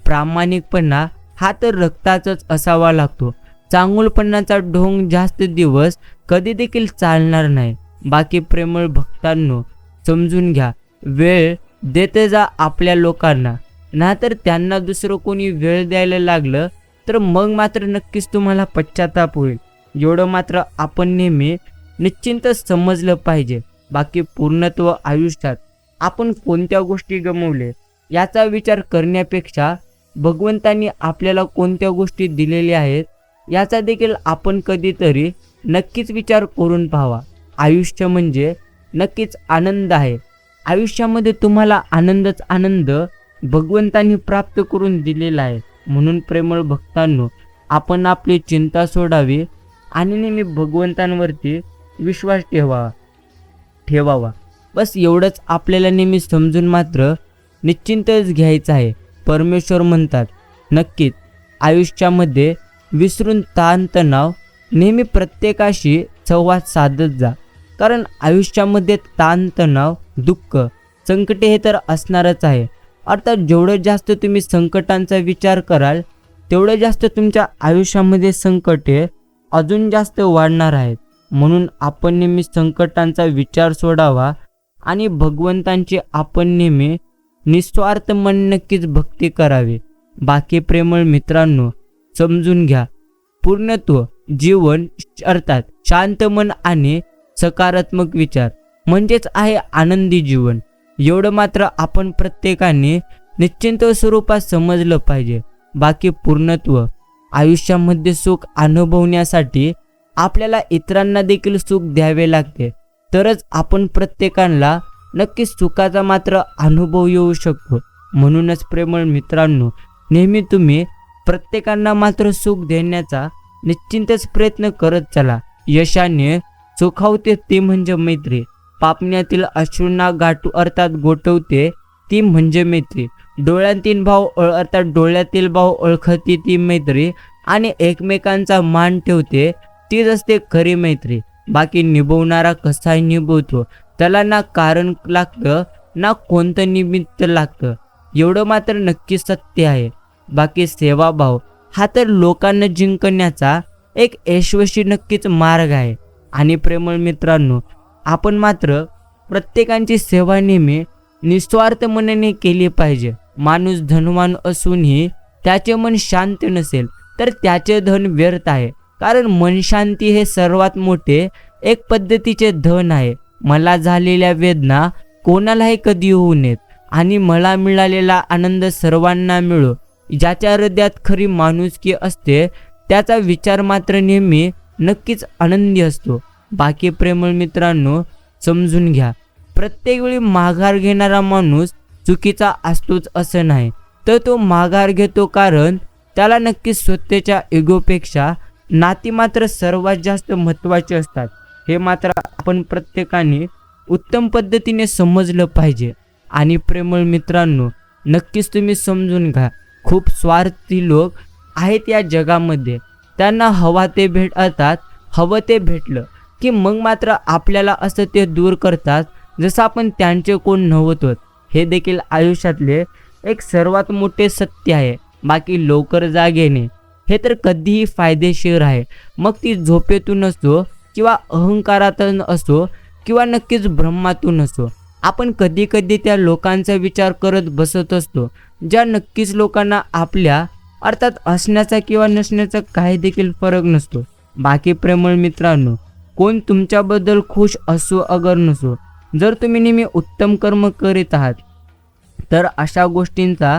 प्रामाणिकपणा हा तर रक्ताचाच असावा लागतो. चांगुलपणाचा ढोंग जास्त दिवस कधी देखील चालणार नाही. बाकी प्रेमळ भक्तांनो, समजून घ्या, वेळ देते जा आपल्या लोकांना, नाहीतर त्यांना दुसरं कोणी वेळ द्यायला लागलं तर मग मात्र नक्कीच तुम्हाला पश्चाताप होईल. एवढं मात्र आपण नेहमी निश्चिंत समजलं पाहिजे. बाकी पूर्णत्व आयुष्यात आपण कोणत्या गोष्टी गमावले याचा विचार करण्यापेक्षा भगवंतांनी आपल्याला कोणत्या गोष्टी दिलेल्या आहेत याचा देखील आपण कधीतरी नक्कीच विचार करून पाहावा. आयुष्य म्हणजे नक्कीच आनंद आहे. आयुष्यामध्ये तुम्हाला आनंदच आनंद भगवंतांनी प्राप्त करून दिलेला आहे. म्हणून प्रेमळ भक्तांनो, आपण आपली चिंता सोडावी आणि नेहमी भगवंतांवरती विश्वास ठेवावा. बस एवढंच आपल्याला नेहमी समजून मात्र निश्चिंतच घ्यायचं आहे. परमेश्वर म्हणतात, नक्कीच आयुष्यामध्ये विसरून ताणतणाव नेहमी प्रत्येकाशी संवाद साधत जा, कारण आयुष्यामध्ये ताणतणाव, दुःख, संकटे हे तर असणारच आहे. अर्थात जेवढं जास्त तुम्ही संकटांचा विचार कराल तेवढं जास्त तुमच्या आयुष्यामध्ये संकटे अजून जास्त वाढणार आहेत. म्हणून आपण नेहमी संकटांचा विचार सोडावा आणि भगवंतांची आपण नेहमी निस्वार्थ मन नक्कीच भक्ती करावी. बाकी प्रेमळ मित्रांनो, समजून घ्या, पूर्णत्व जीवन अर्थात शांत मन आणि सकारात्मक विचार म्हणजेच आहे आनंदी जीवन. एवढं मात्र आपण प्रत्येकाने निश्चिंत स्वरूपात समजलं पाहिजे. बाकी पूर्णत्व आयुष्यामध्ये सुख अनुभवण्यासाठी आपल्याला इतरांना देखील सुख द्यावे लागते, तरच आपण प्रत्येकाला नक्कीच सुखाचा मात्र अनुभव येऊ शकतो. म्हणूनच प्रेमळ मित्रांनो, नेहमी तुम्ही प्रत्येकांना मात्र सुख देण्याचा निश्चितच प्रयत्न करत चला. यशाने सुखावते ती म्हणजे मैत्री, पापण्यातील अश्रूंना गाठू अर्थात गोठवते ती म्हणजे मैत्री, डोळ्यातील भाव अर्थात डोळ्यातील भाव ओळखते ती मैत्री आणि एकमेकांचा मान ठेवते तीच असते खरी मैत्री. बाकी निभवणारा कसाही निभवतो, त्याला ना कारण लागतं ना कोणतं निमित्त लागतं, एवढं मात्र नक्की सत्य आहे. बाकी सेवाभाव हा तर लोकांना जिंकण्याचा एक यशस्वी नक्कीच मार्ग आहे. आणि प्रेमळ मित्रांनो, आपण मात्र प्रत्येकांची सेवा नेहमी निस्वार्थ मनाने केली पाहिजे. माणूस धनवान असूनही त्याचे मन शांत नसेल तर त्याचे धन व्यर्थ आहे. कारण मन शांती हे सर्वात मोठे एक पद्धतीचे धन आहे. मला झालेल्या वेदना कोणालाही कधी होऊ नयेत आणि मला मिळालेला आनंद सर्वांना मिळो. ज्याच्या हृदयात खरी माणुसकी असते त्याचा विचार मात्र नेहमी नक्कीच आनंदी असतो. बाकी प्रेमळ मित्रांनो, समजून घ्या, प्रत्येक वेळी माघार घेणारा माणूस चुकीचा असतोच असं नाही, तर तो माघार घेतो कारण त्याला नक्कीच स्वतःच्या इगोपेक्षा नाती मात्र सर्वात जास्त महत्त्वाचे असतात. हे मात्र आपण प्रत्येकाने उत्तम पद्धतीने समजलं पाहिजे. आणि प्रेमळ मित्रांनो, नक्कीच तुम्ही समजून घ्या, खूप स्वार्थी लोक आहेत या जगामध्ये. त्यांना हवा ते भेटतात, हवं ते भेटलं की मग मात्र आपल्याला असं ते दूर करतात जसं आपण त्यांचे कोण नव्हतो. हे देखील आयुष्यातले एक सर्वात मोठे सत्य आहे. बाकी लवकर जाग येणे हे तर कधीही फायदेशीर आहे, मग ती झोपेतून असो किंवा अहंकारातून असो किंवा नक्कीच ब्रह्मातून असो. आपण कधी कधी त्या लोकांचा विचार करत बसत असतो ज्या नक्कीच लोकांना आपल्या अर्थात असण्याचा किंवा नसण्याचा काही देखील फरक नसतो. बाकी प्रेमळ मित्रांनो, कोण तुमच्याबद्दल खुश असो अगर नसो, जर तुम्ही नेहमी उत्तम कर्म करीत आहात तर अशा गोष्टींचा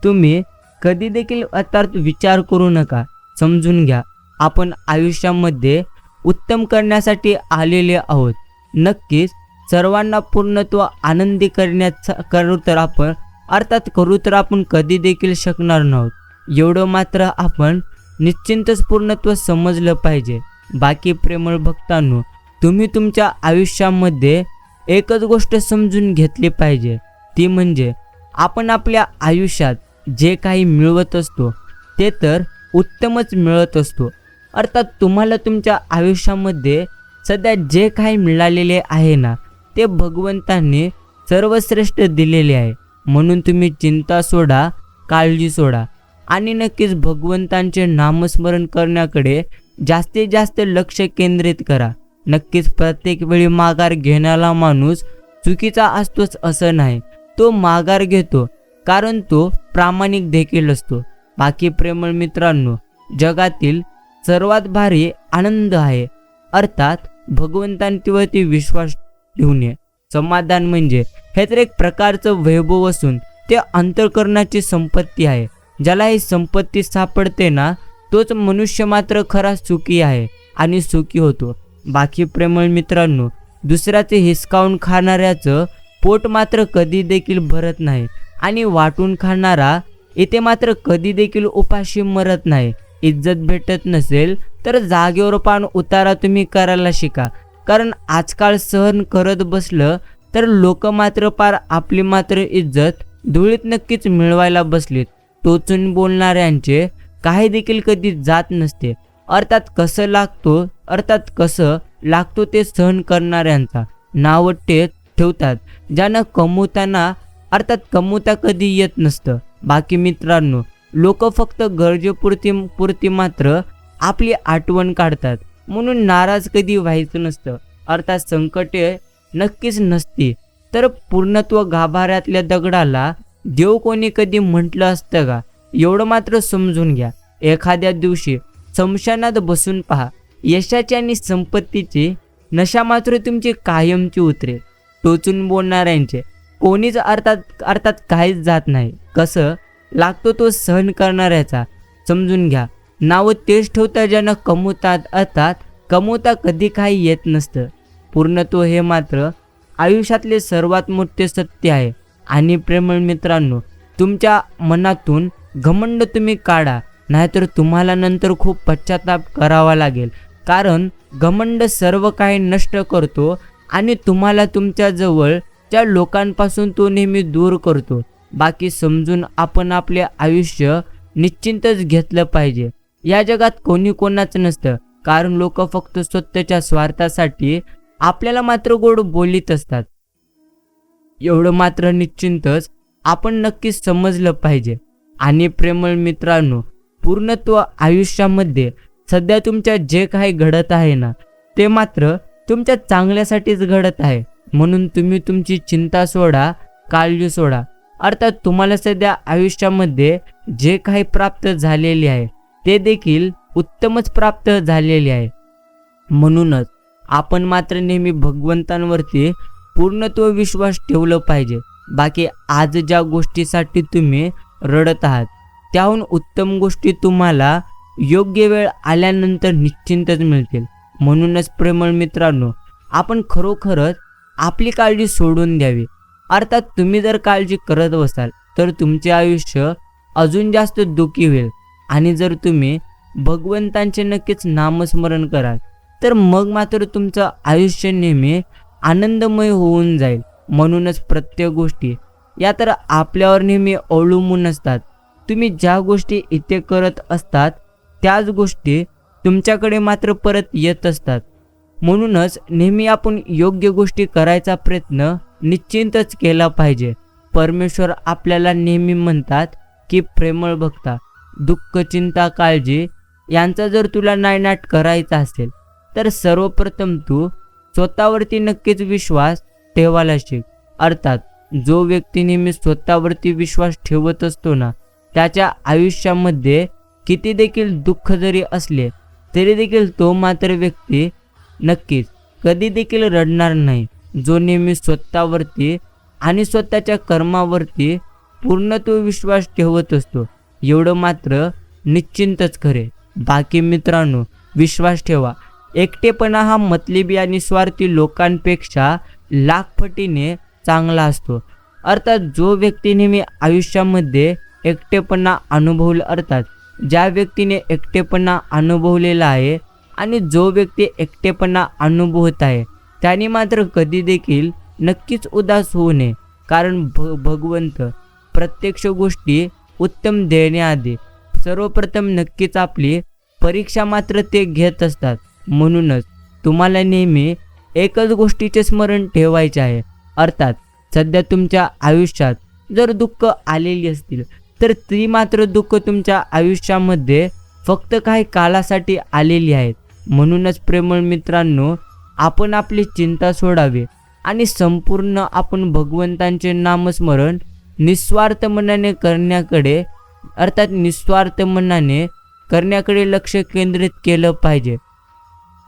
तुम्ही कधी देखील अर्थात विचार करू नका. समजून घ्या, आपण आयुष्यामध्ये उत्तम करण्यासाठी आलेले आहोत. नक्कीच सर्वांना पूर्णत्व आनंदी करण्याचा करू तर आपण कधी देखील शकणार नाहोत. एवढं मात्र आपण निश्चितच पूर्णत्व समजलं पाहिजे. बाकी प्रेमळ भक्तांनो, तुम्ही तुमच्या आयुष्यामध्ये एकच गोष्ट समजून घेतली पाहिजे, ती म्हणजे आपण आपल्या आयुष्यात जे काही मिळवत असतो ते तर उत्तमच मिळत असतो. अर्थात तुम्हाला तुमच्या आयुष्यामध्ये सध्या जे काही मिळालेले आहे ना, ते भगवंतांनी सर्वश्रेष्ठ दिलेले आहे. म्हणून तुम्ही चिंता सोडा, काळजी सोडा आणि नक्कीच भगवंतांचे नामस्मरण करण्याकडे जास्तीत जास्त लक्ष केंद्रित करा. नक्कीच प्रत्येक वेळी माघार घेणारा माणूस चुकीचा असतोच असं नाही, तो माघार घेतो कारण तो प्रामाणिक देखील असतो. बाकी प्रेमळ मित्रांनो, जगातील सर्वात भारी आनंद आहे अर्थात भगवंतांवरती विश्वास ठेवणे. समाधान म्हणजे हे तर एक प्रकारचं वैभव असून ते अंतःकरणाची संपत्ती आहे. ज्याला ही संपत्ती सापडते ना, तोच मनुष्य मात्र खरा सुखी आहे आणि सुखी होतो. बाकी प्रेमळ मित्रांनो, दुसऱ्याचे हिसकावून खाणाऱ्याचं पोट मात्र कधी देखील भरत नाही आणि वाटून खाणारा इथे मात्र कधी देखील उपाशी मरत नाही. इज्जत भेटत नसेल तर जागेवर पान उतारा तुम्ही करायला शिका. कारण आजकाल सहन करत बसलं तर लोक मात्र पार आपली मात्र इज्जत धुळीत नक्कीच मिळवायला बसलीत. टोचून बोलणाऱ्यांचे काही देखील कधी जात नसते. अर्थात कसं लागतो ते सहन करणाऱ्यांचा नाव ठेवतात, ज्यांना कमवता कधी येत नसतं. बाकी मित्रांनो, लोक फक्त गरजेपुरती मात्र आपली आठवण काढतात, म्हणून नाराज कधी व्हायचं नसतं. अर्थात संकटे नक्कीच नसती तर पूर्णत्व गाभाऱ्यातल्या दगडाला देव कोणी कधी म्हटलं असतं का? एवढं मात्र समजून घ्या. एखाद्या दिवशी स्मशानात बसून पहा, यशाची आणि संपत्तीची नशा मात्र तुमची कायमची उतरेल. टोचून बोलणाऱ्यांचे कोणीच अर्थात काहीच जात नाही. कसं लागतो तो सहन करणाऱ्याचा. समजून घ्या. नावं तेच ठेवता ज्यांना कमवतात, अर्थात कमवता कधी काही येत नसतं. पूर्णत्व हे मात्र आयुष्यातले सर्वात मोठे सत्य आहे. आणि प्रेमळ मित्रांनो, तुमच्या मनातून घमंड तुम्ही काढा, नाहीतर तुम्हाला नंतर खूप पश्चाताप करावा लागेल. कारण घमंड सर्व काही नष्ट करतो आणि तुम्हाला तुमच्या जवळच्या लोकांपासून तो नेहमी दूर करतो. बाकी समजून आपण आपले आयुष्य निश्चिंतच घेतलं पाहिजे. या जगात कोणी कोणाचं नसतं, कारण लोक फक्त स्वतःच्या स्वार्थासाठी आपल्याला मात्र गोड बोलीत असतात. एवढं मात्र निश्चिंतच आपण नक्कीच समजलं पाहिजे. आणि प्रेमळ मित्रांनो, पूर्णत्व आयुष्यामध्ये सध्या तुमच्या जे काही घडत आहे ना, ते मात्र तुमच्या चांगल्यासाठीच घडत आहे. म्हणून तुम्ही तुमची चिंता सोडा, काळजी सोडा. अर्थात तुम्हाला सध्या आयुष्यामध्ये जे काही प्राप्त झालेले आहे ते देखील उत्तमच प्राप्त झालेले आहे. म्हणूनच आपण मात्र नेहमी भगवंतांवरती पूर्णत्व विश्वास ठेवलं पाहिजे. बाकी आज ज्या गोष्टीसाठी तुम्ही रडत आहात त्याहून उत्तम गोष्टी तुम्हाला योग्य वेळ आल्यानंतर निश्चिंतच मिळतील. म्हणूनच प्रेमळ मित्रांनो, आपण खरोखरच आपली काळजी सोडून द्यावी. अर्थात तुम्ही जर काळजी करत बसाल तर तुमचे आयुष्य अजून जास्त दुःखी होईल. आणि जर तुम्ही भगवंतांचे नक्कीच नामस्मरण कराल तर मग मात्र तुमचं आयुष्य नेहमी आनंदमय होऊन जाईल. म्हणूनच प्रत्येक गोष्टी या तर आपल्यावर नेहमी अवलंबून असतात. तुम्ही ज्या गोष्टी इथे करत असतात त्याच गोष्टी तुमच्याकडे मात्र परत येत असतात. म्हणूनच नेहमी आपण योग्य गोष्टी करायचा प्रयत्न निश्चिंतच केला पाहिजे. परमेश्वर आपल्याला नेहमी म्हणतात की प्रेमळ भक्ता, दुःख, चिंता, काळजी यांचा जर तुला नायनाट करायचा असेल तर सर्वप्रथम तू स्वतःवरती नक्कीच विश्वास ठेवायला शिक. अर्थात जो व्यक्ती नेहमी स्वतःवरती विश्वास ठेवत असतो ना, त्याच्या आयुष्यामध्ये किती देखील दुःख जरी असले तरी देखील तो मात्र व्यक्ती नक्कीच कधी देखील रडणार नाही. जो नेहमी स्वतःवरती आणि स्वतःच्या कर्मावरती पूर्णत्व विश्वास ठेवत असतो, एवढं मात्र निश्चिंतच खरे. बाकी मित्रांनो, विश्वास ठेवा, एकटेपणा हा मतलबी आणि स्वार्थी लोकांपेक्षा लाखपटीने चांगला असतो. अर्थात जो व्यक्ती नेहमी आयुष्यामध्ये एकटेपणा अनुभवला, अर्थात ज्या व्यक्तीने एकटेपणा अनुभवलेला आहे आणि जो व्यक्ती एकटेपणा अनुभवत आहे त्याने मात्र कधी देखील नक्कीच उदास होऊ नये. कारण भगवंत प्रत्यक्ष गोष्टी उत्तम देण्याआधी सर्वप्रथम नक्कीच आपली परीक्षा मात्र ते घेत असतात. म्हणूनच तुम्हाला नेहमी एकच गोष्टीचे स्मरण ठेवायचे आहे. अर्थात सध्या तुमच्या आयुष्यात जर दुःख आलेली असतील तर ती मात्र दुःख तुमच्या आयुष्यामध्ये फक्त काही काळासाठी आलेली आहेत. म्हणूनच प्रेमळ मित्रांनो, आपण आपली चिंता सोडावी आणि संपूर्ण आपण भगवंतांचे नामस्मरण निस्वार्थ मनाने करण्याकडे, अर्थात निस्वार्थ मनाने करण्याकडे लक्ष केंद्रित केलं पाहिजे.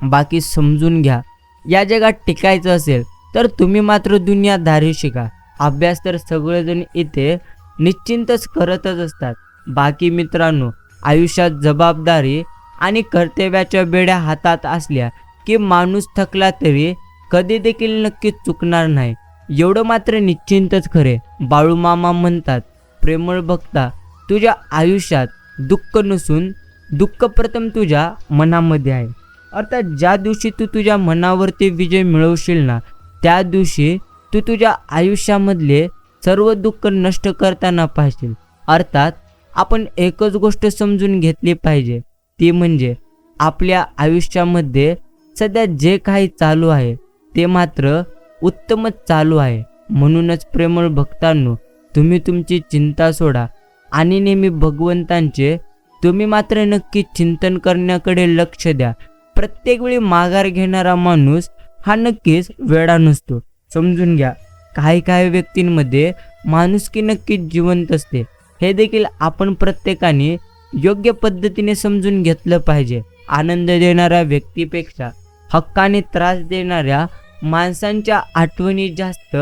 बाकी समजून घ्या, या जगात टिकायचं असेल तर तुम्ही मात्र दुनियादारी शिका. अभ्यास तर सगळेजण इथे निश्चिंतच करतच असतात. बाकी मित्रांनो, आयुष्यात जबाबदारी आणि कर्तव्याच्या बेड्या हातात असल्या की माणूस थकला तरी कधी देखील नक्कीच चुकणार नाही. एवढं मात्र निश्चिंतच खरे. बाळूमामा म्हणतात, प्रेमळ भक्ता, तुझ्या आयुष्यात दुःख नसून दुःख प्रथम तुझ्या मनामध्ये आहे. अर्थात ज्या दिवशी तू तुझ्या मनावरती विजय मिळवशील ना, त्या दिवशी तू तुझ्या आयुष्यामधले सर्व दुःख नष्ट करताना पाहशील. अर्थात आपण एकच गोष्ट समजून घेतली पाहिजे, ती म्हणजे आपल्या आयुष्यामध्ये सध्या जे काही चालू आहे ते मात्र उत्तमच चालू आहे. म्हणूनच प्रेमळ भक्तांनो, तुम्ही तुमची चिंता सोडा आणि नेहमी भगवंतांचे तुम्ही मात्र नक्की चिंतन करण्याकडे लक्ष द्या. प्रत्येक वेळी माघार घेणारा माणूस हा नक्कीच वेडा नसतो. समजून घ्या, काही व्यक्तींमध्ये माणुसकी नक्कीच जिवंत असते हे देखील आपण प्रत्येकाने योग्य पद्धतीने समजून घेतलं पाहिजे. आनंद देणाऱ्या व्यक्तीपेक्षा हक्काने त्रास देणाऱ्या माणसांच्या आठवणी जास्त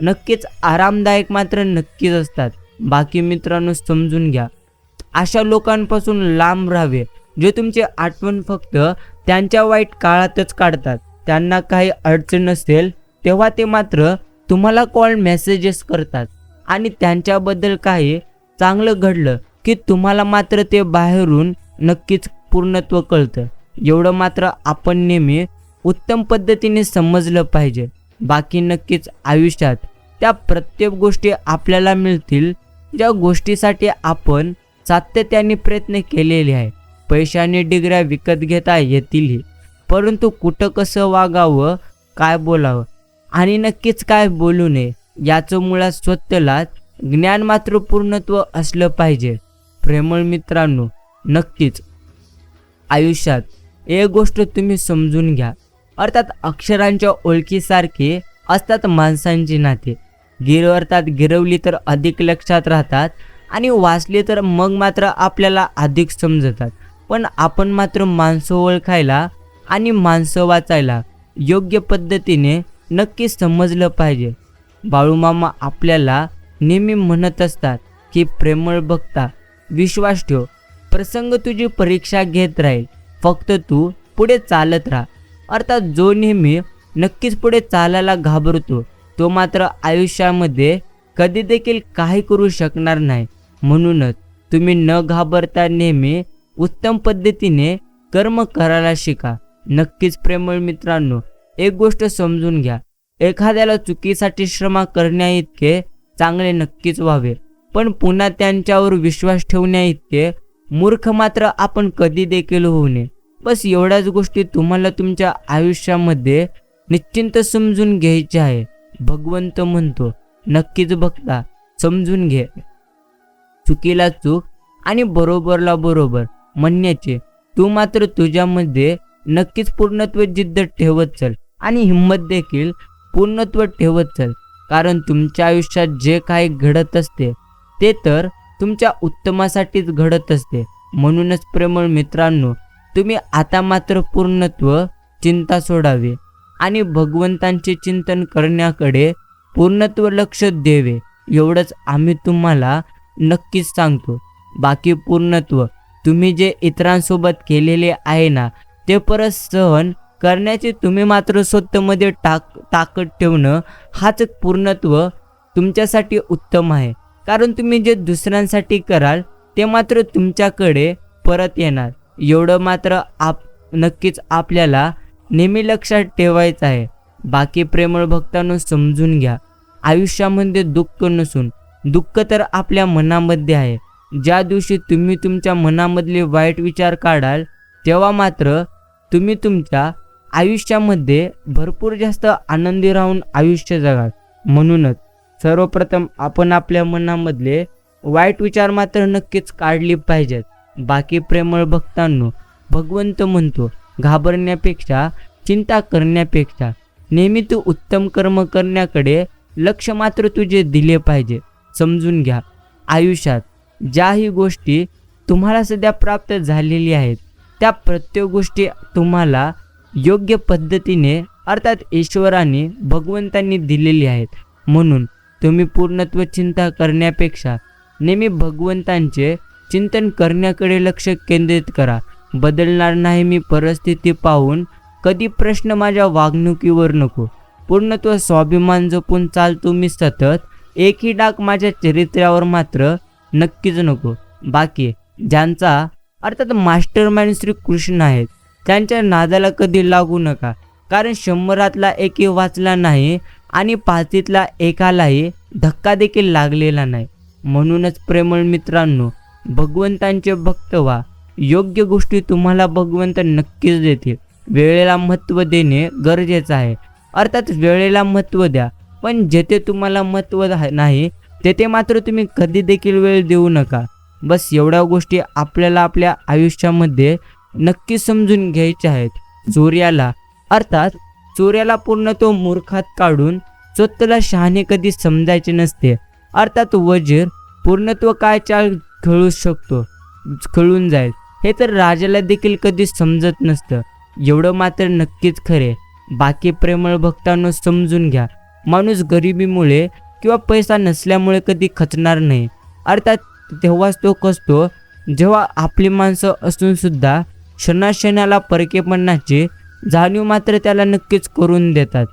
नक्कीच आरामदायक मात्र नक्कीच असतात. बाकी मित्रांनो समजून घ्या, अशा लोकांपासून लांब राहावे जे तुमची आठवण फक्त त्यांच्या वाईट काळातच काढतात. त्यांना काही अडचण नसेल तेव्हा ते मात्र तुम्हाला कॉल मेसेजेस करतात आणि त्यांच्याबद्दल काही चांगलं घडलं की तुम्हाला मात्र ते बाहेरून नक्कीच पूर्णत्व कळतं. एवढं मात्र आपण नेहमी उत्तम पद्धतीने समजलं पाहिजे. बाकी नक्कीच आयुष्यात त्या प्रत्येक गोष्टी आपल्याला मिळतील ज्या गोष्टीसाठी आपण सातत्याने प्रयत्न केलेले आहे. पैशाने डिग्र्या विकत घेता येतीलही, परंतु कुठं कसं वागावं, काय बोलावं आणि नक्कीच काय बोलू नये याचं मुळात स्वतःलाच ज्ञान मात्र पूर्णत्व असलं पाहिजे. प्रेमळ मित्रांनो, नक्कीच आयुष्यात एक गोष्ट तुम्ही समजून घ्या, अर्थात अक्षरांच्या ओळखीसारखे असतात माणसांची नाते. अर्थात गिरवली तर अधिक लक्षात राहतात आणि वाचले तर मग मात्र आपल्याला अधिक समजतात. पण आपण मात्र माणसं ओळखायला आणि माणसं वाचायला योग्य पद्धतीने नक्की समजलं पाहिजे. बाळूमामा आपल्याला नेहमी म्हणत असतात की प्रेमळ बघता विश्वास ठेव, प्रसंग तुझी परीक्षा घेत राहील, फक्त तू पुढे चालत राहा. अर्थात जो नेहमी नक्कीच पुढे चालायला घाबरतो तो मात्र आयुष्यामध्ये कधी देखील काही करू शकणार नाही. म्हणूनच तुम्ही न घाबरता नेहमी उत्तम पद्धतीने कर्म करायला शिका. नक्कीच प्रेमळ मित्रांनो, एक गोष्ट समजून घ्या, एखाद्याला चुकीसाठी श्रम करण्याइतके चांगले नक्कीच व्हावे, पण पुन्हा त्यांच्यावर विश्वास ठेवण्या इतके मूर्ख मात्र आपण कधी देखील होऊ नये. बस एवढ्याच गोष्टी तुम्हाला तुमच्या आयुष्यामध्ये निश्चिंत समजून घ्यायचे आहे. भगवंत म्हणतो, नक्कीच बघता समजून घे. चुकीला चूक आणि बरोबरला बरोबर म्हणण्याचे तू मात्र तुझ्यामध्ये नक्कीच पूर्णत्व जिद्द ठेवत चल आणि हिंमत देखील पूर्णत्व ठेवत चल. कारण तुमच्या आयुष्यात जे काही घडत असते ते तर तुमच्या उत्तमासाठीच घडत असते. म्हणूनच प्रेमळ मित्रांनो, तुम्ही आता मात्र पूर्णत्व चिंता सोडावी आणि भगवंतांचे चिंतन करण्याकडे पूर्णत्व लक्ष द्यावे. एवढंच आम्ही तुम्हाला नक्कीच सांगतो. बाकी पूर्णत्व तुम्ही जे इतरांसोबत केलेले आहे ना ते परत सहन करण्याचे तुम्ही मात्र स्वतःमध्ये ताकद ठेवणं हाच पूर्णत्व तुमच्यासाठी उत्तम आहे. कारण तुम्ही जे दुसऱ्यांसाठी कराल ते मात्र तुमच्याकडे परत येणार. एवढं मात्र नक्कीच आपल्याला नेहमी लक्षात ठेवायचं आहे. बाकी प्रेमळ भक्तांनो समजून घ्या, आयुष्यामध्ये दुःख नसून दुःख तर आपल्या मनामध्ये आहे. ज्या दिवशी तुम्ही तुमच्या मनामधले वाईट विचार काढाल तेव्हा मात्र तुम्ही तुमच्या आयुष्यामध्ये भरपूर जास्त आनंदी राहून आयुष्य जगाल. म्हणूनच सर्वप्रथम आपण आपल्या मनामधले वाईट विचार मात्र नक्कीच काढली पाहिजेत. बाकी प्रेमळ भक्तांनो, भगवंत म्हणतो, घाबरण्यापेक्षा चिंता करण्यापेक्षा नेहमी तू उत्तम कर्म करण्याकडे लक्ष मात्र तुझे दिले पाहिजे. समजून घ्या, आयुष्यात ज्याही गोष्टी तुम्हाला सध्या प्राप्त झालेली आहेत त्या प्रत्येक गोष्टी तुम्हाला योग्य पद्धतीने अर्थात ईश्वराने भगवंतांनी दिलेली आहेत. म्हणून तुम्ही पूर्णत्व चिंता करण्यापेक्षा नेहमी भगवंतांचे चिंतन करण्याकडे लक्ष केंद्रित करा. बदलणार नाही मी परिस्थिती पाहून, कधी प्रश्न माझ्या वागणुकीवर नको. पूर्णत्व स्वाभिमान जपून चालतो मी सतत, एकही डाग माझ्या चरित्र्यावर मात्र नक्कीच नको. बाकी ज्यांचा अर्थात मास्टर माइंड श्री कृष्ण आहेत त्यांच्या नादाला कधी लागू नका. कारण 100 एकही वाचला नाही आणि 5 एकालाही धक्का देखील लागलेला नाही. म्हणूनच प्रेमळ मित्रांनो, भगवंतांचे भक्त व्हा. योग्य गोष्टी तुम्हाला भगवंत नक्कीच देतील. वेळेला महत्त्व देणे गरजेचं आहे. अर्थात वेळेला महत्त्व द्या, पण जेथे तुम्हाला महत्त्व नाही तेथे मात्र तुम्ही कधी देखील वेळ देऊ नका. बस एवढ्या गोष्टी आपल्याला आपल्या आयुष्यामध्ये नक्की समजून घ्यायच्या आहेत. चोऱ्याला पूर्ण तो मूर्खात काढून स्वतःला शहाणे कधी समजायचे नसते. अर्थात वजीर पूर्णत्व काय चाल खेळून जाईल हे तर राजाला देखील कधी समजत नसतं. एवढं मात्र नक्कीच खरे. बाकी प्रेमळ भक्तांनो समजून घ्या, माणूस गरिबीमुळे किंवा पैसा नसल्यामुळे कधी खचणार नाही. अर्थात तेव्हाच तो खचतो जेव्हा आपली माणसं असून सुद्धा क्षणाक्षणाला परकेपणाची जाणीव मात्र त्याला नक्कीच करून देतात.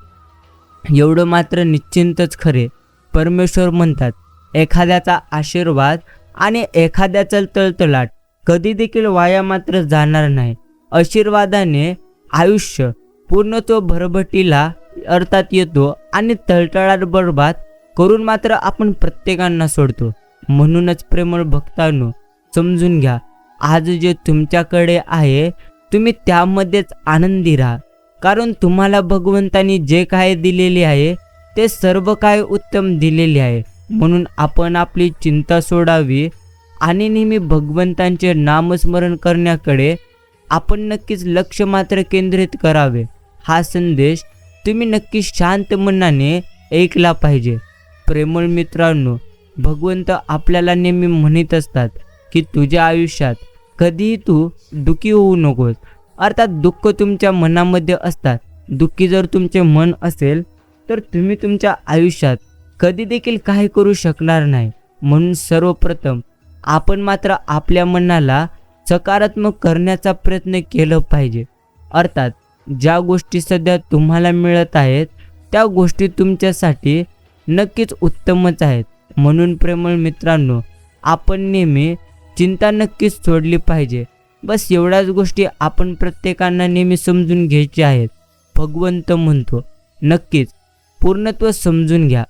एवढं मात्र निश्चिंतच खरे. परमेश्वर म्हणतात, एखाद्याचा आशीर्वाद आणि एखाद्याचा तळतळाट कधी देखील वाया मात्र जाणार नाही. आशीर्वादाने आयुष्य पूर्णत्व भरभटीला अर्थात येतो आणि तळतळाट बरबाद करून मात्र आपण प्रत्येकांना सोडतो. म्हणूनच प्रेमळ भक्तांनो समजून घ्या, आज जे तुमच्याकडे आहे तुम्ही त्यामध्येच आनंदी राहा. कारण तुम्हाला भगवंतानी जे काय दिलेले आहे ते सर्व काय उत्तम दिलेले आहे. म्हणून आपण आपली चिंता सोडावी आणि नेहमी भगवंतांचे नामस्मरण करण्याकडे आपण नक्कीच लक्ष मात्र केंद्रित करावे. हा संदेश तुम्ही नक्की शांत मनाने ऐकला पाहिजे. प्रेमळ मित्रांनो, भगवंत आपल्याला नेहमी म्हणत असतात की तुझ्या आयुष्यात कधीही तू दुःखी होऊ नकोस. अर्थात दुःख तुमच्या मनामध्ये असतात. दुःखी जर तुमचे मन असेल तर तुम्ही तुमच्या आयुष्यात कधी देखील काही करू शकणार नाही. म्हणून सर्वप्रथम आपण मात्र आपल्या मनाला सकारात्मक करण्याचा प्रयत्न केला पाहिजे. अर्थात ज्या गोष्टी सध्या तुम्हाला मिळत आहेत त्या गोष्टी तुमच्यासाठी नक्कीच उत्तमच आहेत. म्हणून प्रेमळ मित्रांनो, आपण नेहमी चिंता नक्कीच सोडली पाहिजे. बस एवढ्याच गोष्टी आपण प्रत्येकांना नेहमी समजून घ्यायची आहेत. भगवंत म्हणतो, नक्कीच पूर्णत्व समजून घ्या.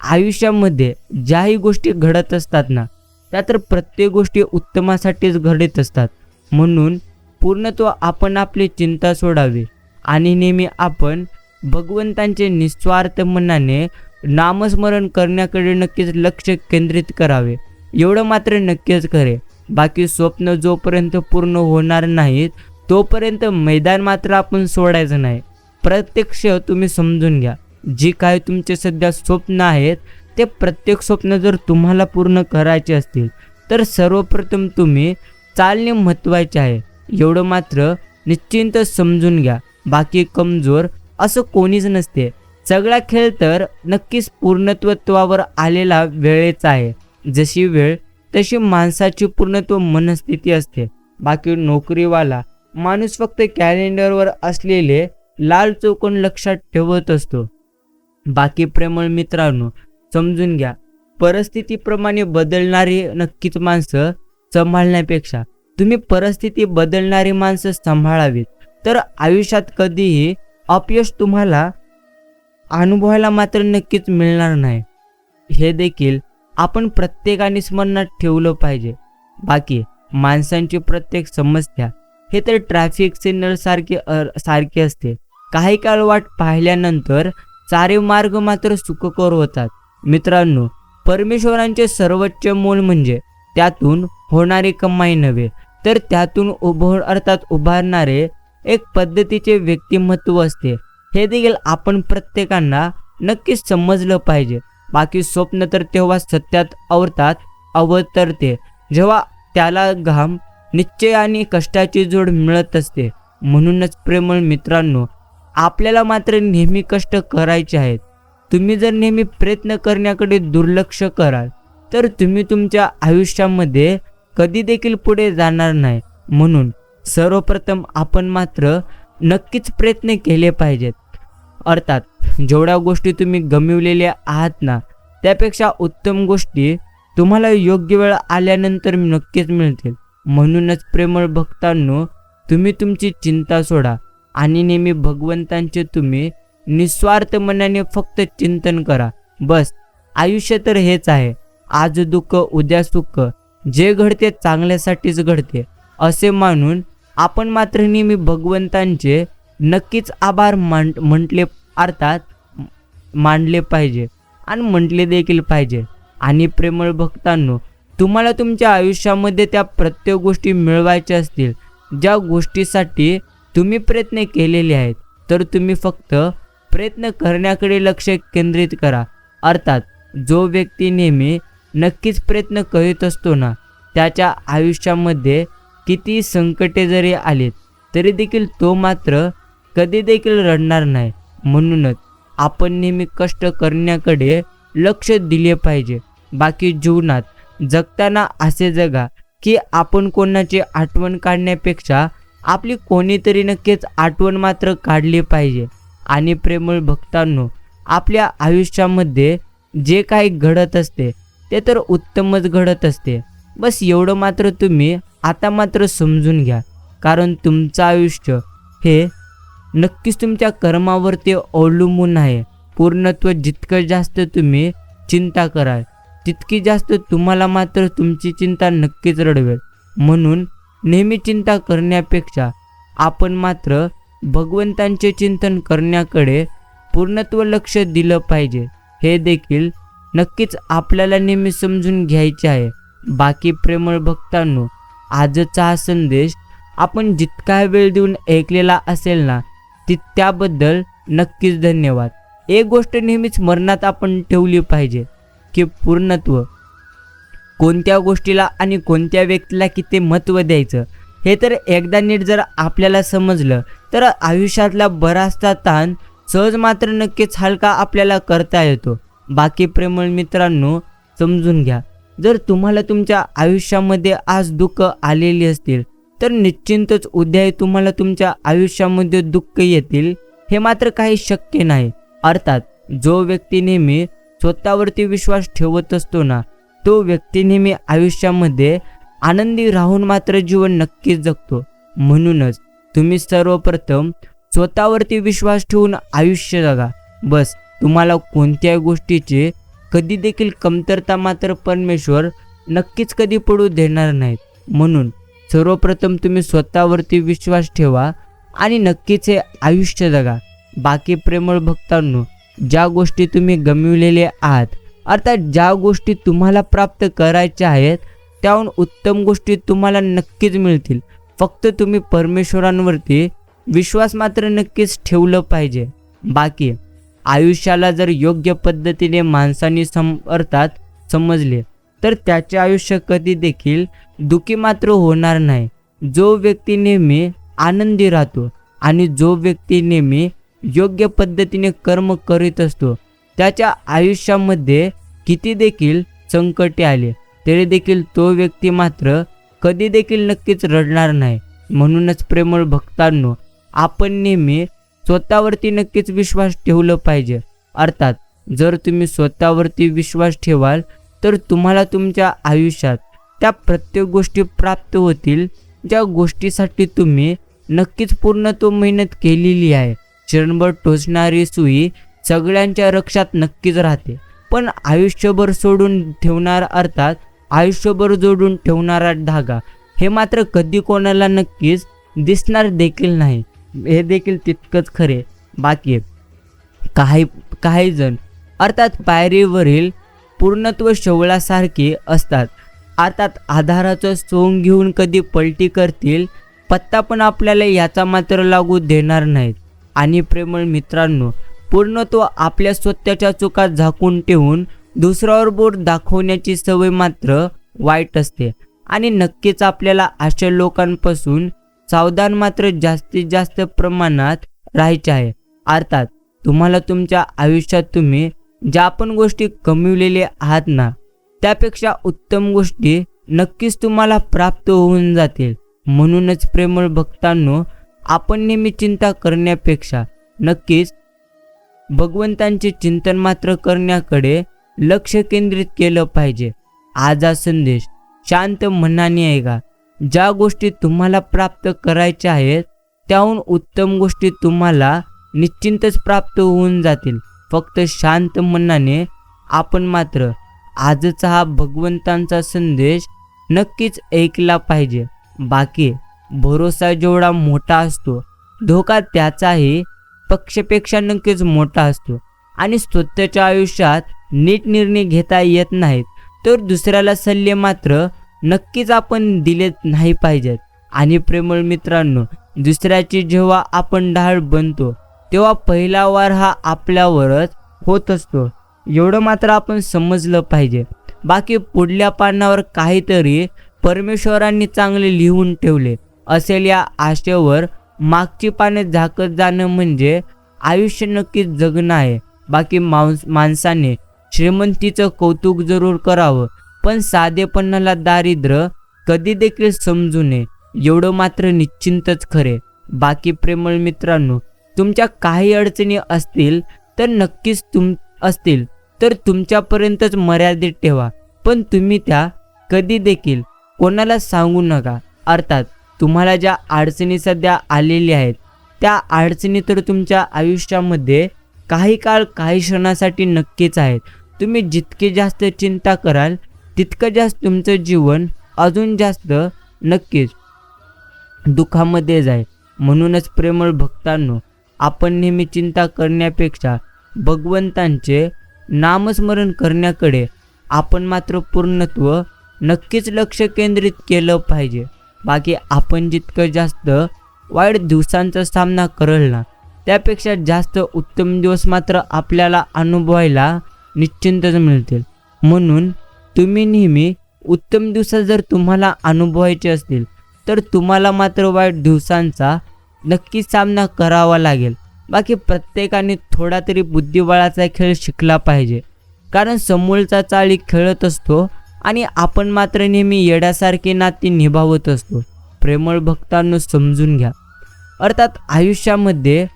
आयुष्यामध्ये ज्याही गोष्टी घडत असतात ना, त्या तर प्रत्येक गोष्टी उत्तमासाठीच घडत असतात. म्हणून पूर्णत्व आपण आपली चिंता सोडावी आणि नेहमी आपण भगवंतांचे निस्वार्थ मनाने नामस्मरण करण्याकडे नक्कीच लक्ष केंद्रित करावे. एवढं मात्र नक्कीच करे. बाकी स्वप्न जोपर्यंत पूर्ण होणार नाहीत तोपर्यंत मैदान मात्र आपण सोडायचं नाही. प्रत्यक्ष तुम्ही समजून घ्या, जी काय तुमचे सध्या स्वप्न आहेत ते प्रत्येक स्वप्न जर तुम्हाला पूर्ण करायचे असतील तर सर्वप्रथम तुम्ही चालणे महत्त्वाचे आहे. एवढं मात्र निश्चिंत समजून घ्या. बाकी कमजोर असं कोणीच नसते. सगळा खेळ तर नक्कीच पूर्णत्वावर आलेला वेळेचा आहे. जशी वेळ तशी माणसाची पूर्णत्व मनस्थिती असते. बाकी नोकरीवाला माणूस फक्त कॅलेंडरवर असलेले लाल चौकोन लक्षात ठेवत असतो. बाकी प्रेमळ मित्रांनो समजून घ्या, परिस्थितीप्रमाणे बदलणारी नक्कीच माणसं सांभाळण्यापेक्षा तुम्ही परिस्थिती बदलणारी माणसं सांभाळावीत. तर आयुष्यात कधीही अपयश तुम्हाला अनुभवायला मात्र नक्कीच मिळणार नाही. हे देखील आपण प्रत्येकाने स्मरणात ठेवलं पाहिजे. बाकी माणसांची प्रत्येक समस्या हे तर ट्रॅफिक सिग्नल सारखे असते. काही काळ वाट पाहिल्यानंतर सारे मार्ग मात्र सुखकर होतात. मित्रांनो, परमेश्वरांचे सर्वोच्च मोल म्हणजे त्यातून होणारी कमाई नव्हे तर त्यातून उभारणारे एक पद्धतीचे व्यक्तिमत्व असते. हे देखील आपण प्रत्येकांना नक्कीच समजलं पाहिजे. बाकी स्वप्न तर तेव्हा सत्यात अवतरते जेव्हा त्याला घाम, निश्चय आणि कष्टाची जोड मिळत असते. म्हणूनच प्रेमळ मित्रांनो, आपल्याला मात्र नेहमी कष्ट करायचे आहेत. तुम्ही जर नेहमी प्रयत्न करण्याकडे दुर्लक्ष कराल तर तुम्ही तुमच्या आयुष्यामध्ये कधी देखील पुढे जाणार नाही. म्हणून सर्वप्रथम आपण मात्र नक्कीच प्रयत्न केले पाहिजेत. अर्थात जेवढ्या गोष्टी तुम्ही गमावलेल्या आहात ना, त्यापेक्षा उत्तम गोष्टी तुम्हाला योग्य वेळ आल्यानंतर नक्कीच मिळतील. म्हणूनच प्रेमळ भक्तांनो, तुम्ही तुमची चिंता सोडा आणि नेहमी भगवंतांचे तुम्ही निस्वार्थ मनाने फक्त चिंतन करा. बस आयुष्य तर हेच आहे. आज दुःख उद्या सुख, जे घडते चांगल्यासाठीच घडते असे मानून आपण मात्र नेहमी भगवंतांचे नक्कीच आभार मानले पाहिजे आणि म्हटले देखील पाहिजे. आणि प्रेमळ भक्तांनो, तुम्हाला तुमच्या आयुष्यामध्ये त्या प्रत्येक गोष्टी मिळवायच्या असतील ज्या गोष्टीसाठी तुम्ही प्रयत्न केलेले आहेत, तर तुम्ही फक्त प्रयत्न करण्याकडे लक्ष केंद्रित करा. अर्थात जो व्यक्ती नेहमी नक्कीच प्रयत्न करीत असतो ना, त्याच्या आयुष्यामध्ये किती संकटे जरी आलीत तरी देखील तो मात्र कधी देखील रडणार नाही. म्हणूनच आपण नेहमी कष्ट करण्याकडे लक्ष दिले पाहिजे. बाकी जीवनात जगताना असे जगा की आपण कोणाची आठवण काढण्यापेक्षा आपली कोणीतरी नक्कीच आठवण मात्र काढली पाहिजे. आणि प्रेमळ भक्तांनो, आपल्या आयुष्यामध्ये जे काही घडत असते ते तर उत्तमच घडत असते. बस एवढं मात्र तुम्ही आता मात्र समजून घ्या, कारण तुमचं आयुष्य हे नक्कीच तुमच्या कर्मावरती अवलंबून आहे. पूर्णत्व जितकं जास्त तुम्ही चिंता कराल तितकी जास्त तुम्हाला मात्र तुमची चिंता नक्कीच रडवेल. म्हणून नेहमी चिंता करण्यापेक्षा आपण मात्र भगवंतांचे चिंतन करण्याकडे पूर्णत्व लक्ष दिलं पाहिजे. हे देखील नक्कीच आपल्याला नेहमी समजून घ्यायचे आहे. बाकी प्रेमळ भक्तांनो, आजचा हा संदेश आपण जितका वेळ देऊन ऐकलेला असेल ना, त्याबद्दल नक्कीच धन्यवाद. एक गोष्ट नेहमीच मनात आपण ठेवली पाहिजे की पूर्णत्व कोणत्या गोष्टीला आणि कोणत्या व्यक्तीला किती महत्त्व द्यायचं हे तर एकदा नीट जर आपल्याला समजलं तर आयुष्यातला बराचसा ताण सहज मात्र नक्कीच हलका आपल्याला करता येतो. बाकी प्रेमळ मित्रांनो, समजून घ्या, जर तुम्हाला तुमच्या आयुष्यामध्ये आज दुःख आलेली असतील तर निश्चितच उद्याही तुम्हाला तुमच्या आयुष्यामध्ये दुःख येतील हे मात्र काही शक्य नाही. अर्थात जो व्यक्ती नेहमी स्वतःवरती विश्वास ठेवत असतो ना, तो व्यक्ती नेहमी आयुष्यामध्ये आनंदी राहून मात्र जीवन नक्कीच जगतो. म्हणूनच तुम्ही सर्वप्रथम स्वतःवरती विश्वास ठेवून आयुष्य जगा. बस तुम्हाला कोणत्याही गोष्टीची कधी देखील कमतरता मात्र परमेश्वर नक्कीच कधी पडू देणार नाहीत. म्हणून सर्वप्रथम तुम्ही स्वतःवरती विश्वास ठेवा आणि नक्कीच हे आयुष्य जगा. बाकी प्रेमळ भक्तांनो, ज्या गोष्टी तुम्ही गमावलेल्या आहात, अर्थात ज्या गोष्टी तुम्हाला प्राप्त करायच्या आहेत, त्याहून उत्तम गोष्टी तुम्हाला नक्कीच मिळतील. फक्त तुम्ही परमेश्वरांवरती विश्वास मात्र नक्कीच ठेवलं पाहिजे. बाकी आयुष्याला जर योग्य पद्धतीने माणसांनी अर्थात समजले तर त्याचे आयुष्य कधी देखील दुःखी मात्र होणार नाही. जो व्यक्ती नेहमी आनंदी राहतो आणि जो व्यक्ती नेहमी योग्य पद्धतीने कर्म करीत असतो, त्याच्या आयुष्यामध्ये किती देखील संकटे आले तरी देखील तो व्यक्ती मात्र कधी देखील नक्कीच रडणार नाही. म्हणूनच प्रेमळ भक्तांनो, आपण नेहमी स्वतःवरती नक्कीच विश्वास ठेवलं पाहिजे. अर्थात जर तुम्ही स्वतःवरती विश्वास ठेवाल तर तुम्हाला तुमच्या आयुष्यात त्या प्रत्येक गोष्टी प्राप्त होतील ज्या गोष्टीसाठी तुम्ही नक्कीच पूर्णत्व मेहनत केलेली आहे. क्षणभर टोचणारी सुई सगळ्यांच्या रक्षात नक्कीच राहते, पण आयुष्यभर सोडून ठेवणार अर्थात आयुष्यभर जोडून ठेवणारा धागा हे मात्र कधी कोणाला नक्कीच दिसणार देखील नाही. हे देखील तितकंच खरे. बाकी काही जण अर्थात पायरीवरील पूर्णत्व शवळासारखे असतात. अर्थात आधाराचं सोंग घेऊन कधी पलटी करतील, पत्ता पण आपल्याला याचा मात्र लागू देणार नाहीत. आणि प्रेमळ मित्रांनो, पूर्णत्व आपल्या स्वतःच्या चुका झाकून ठेवून दुसऱ्यावर बोट दाखवण्याची सवय मात्र वाईट असते. आणि नक्कीच आपल्याला अशा लोकांपासून सावधान मात्र जास्तीत जास्त प्रमाणात राहायचे आहे. अर्थात तुम्हाला तुमच्या आयुष्यात तुम्ही ज्या पण गोष्टी कमविलेल्या आहात ना, त्यापेक्षा उत्तम गोष्टी नक्कीच तुम्हाला प्राप्त होऊन जातील. म्हणूनच प्रेमळ भक्तांनो, आपण नेहमी चिंता करण्यापेक्षा नक्कीच भगवंतांचे चिंतन मात्र करण्याकडे लक्ष केंद्रित केलं पाहिजे. आज हा संदेश शांत मनाने ऐका. ज्या गोष्टी तुम्हाला प्राप्त करायच्या आहेत त्याहून उत्तम गोष्टी तुम्हाला निश्चितच प्राप्त होऊन जातील. फक्त शांत मनाने आपण मात्र आजचा हा भगवंतांचा संदेश नक्कीच ऐकला पाहिजे. बाकी भरोसा जेवढा मोठा असतो, धोका त्याचाही पक्षपेक्षा नक्कीच मोठा असतो. आणि स्वतःच्या आयुष्यात नीट निर्णय घेता येत नाहीत तर दुसऱ्याला सल्ले मात्र नक्कीच आपण दिले नाही पाहिजेत. आणि प्रेमळ मित्रांनो, दुसऱ्याची जेव्हा आपण ढाल बनतो तेव्हा पहिला वार हा आपल्यावरच होत असतो. एवढं मात्र आपण समजलं पाहिजे. बाकी पुढल्या पानावर काहीतरी परमेश्वरांनी चांगले लिहून ठेवले असेल या आशेवर मागची पाने झाकत जाणं म्हणजे आयुष्य नक्कीच जगणं आहे. बाकी माणसाने श्रीमंतीचं कौतुक जरूर करावं, पण साधेपणाला दारिद्र्य कधी देखील समजू नये, एवढं मात्र निश्चिंतच खरे. बाकी प्रेमळ मित्रांनो, तुमच्या काही अडचणी असतील तर तुमच्यापर्यंतच मर्यादित ठेवा, पण तुम्ही त्या कधी देखील कोणाला सांगू नका. अर्थात तुम्हाला ज्या अडचणी सध्या आलेल्या आहेत त्या अडचणी तर तुमच्या आयुष्यामध्ये काही काळ काही क्षणासाठी नक्कीच आहेत. तुम्ही जितके जास्त चिंता कराल तितकं जास्त तुमचं जीवन अजून जास्त नक्कीच दुःखामध्ये जाईल. म्हणूनच प्रेमळ भक्तांनो, आपण नेहमी चिंता करण्यापेक्षा भगवंतांचे नामस्मरण करण्याकडे आपण मात्र पूर्णत्व नक्कीच लक्ष केंद्रित केलं पाहिजे. बाकी आपण जितकं जास्त वाईट दिवसांचा सामना कराल ना, त्यापेक्षा जास्त उत्तम दिवस मात्र आपल्याला अनुभवायला निश्चिंतच मिळतील. म्हणून तुम्ही नेहमी उत्तम दिवस जर तुम्हाला अनुभवायचे असतील तर तुम्हाला मात्र वाईट दिवसांचा नक्कीच सामना करावा लागेल. बाकी प्रत्येकाने थोडा तरी बुद्धिबळाचा खेळ शिकला पाहिजे, कारण समोरचा चाळी खेळत असतो आणि आपण मात्र नेहमी येड्यासारखे नाती निभावत असतो. प्रेमळ भक्तांनो, समजून घ्या. अर्थात आयुष्यामध्ये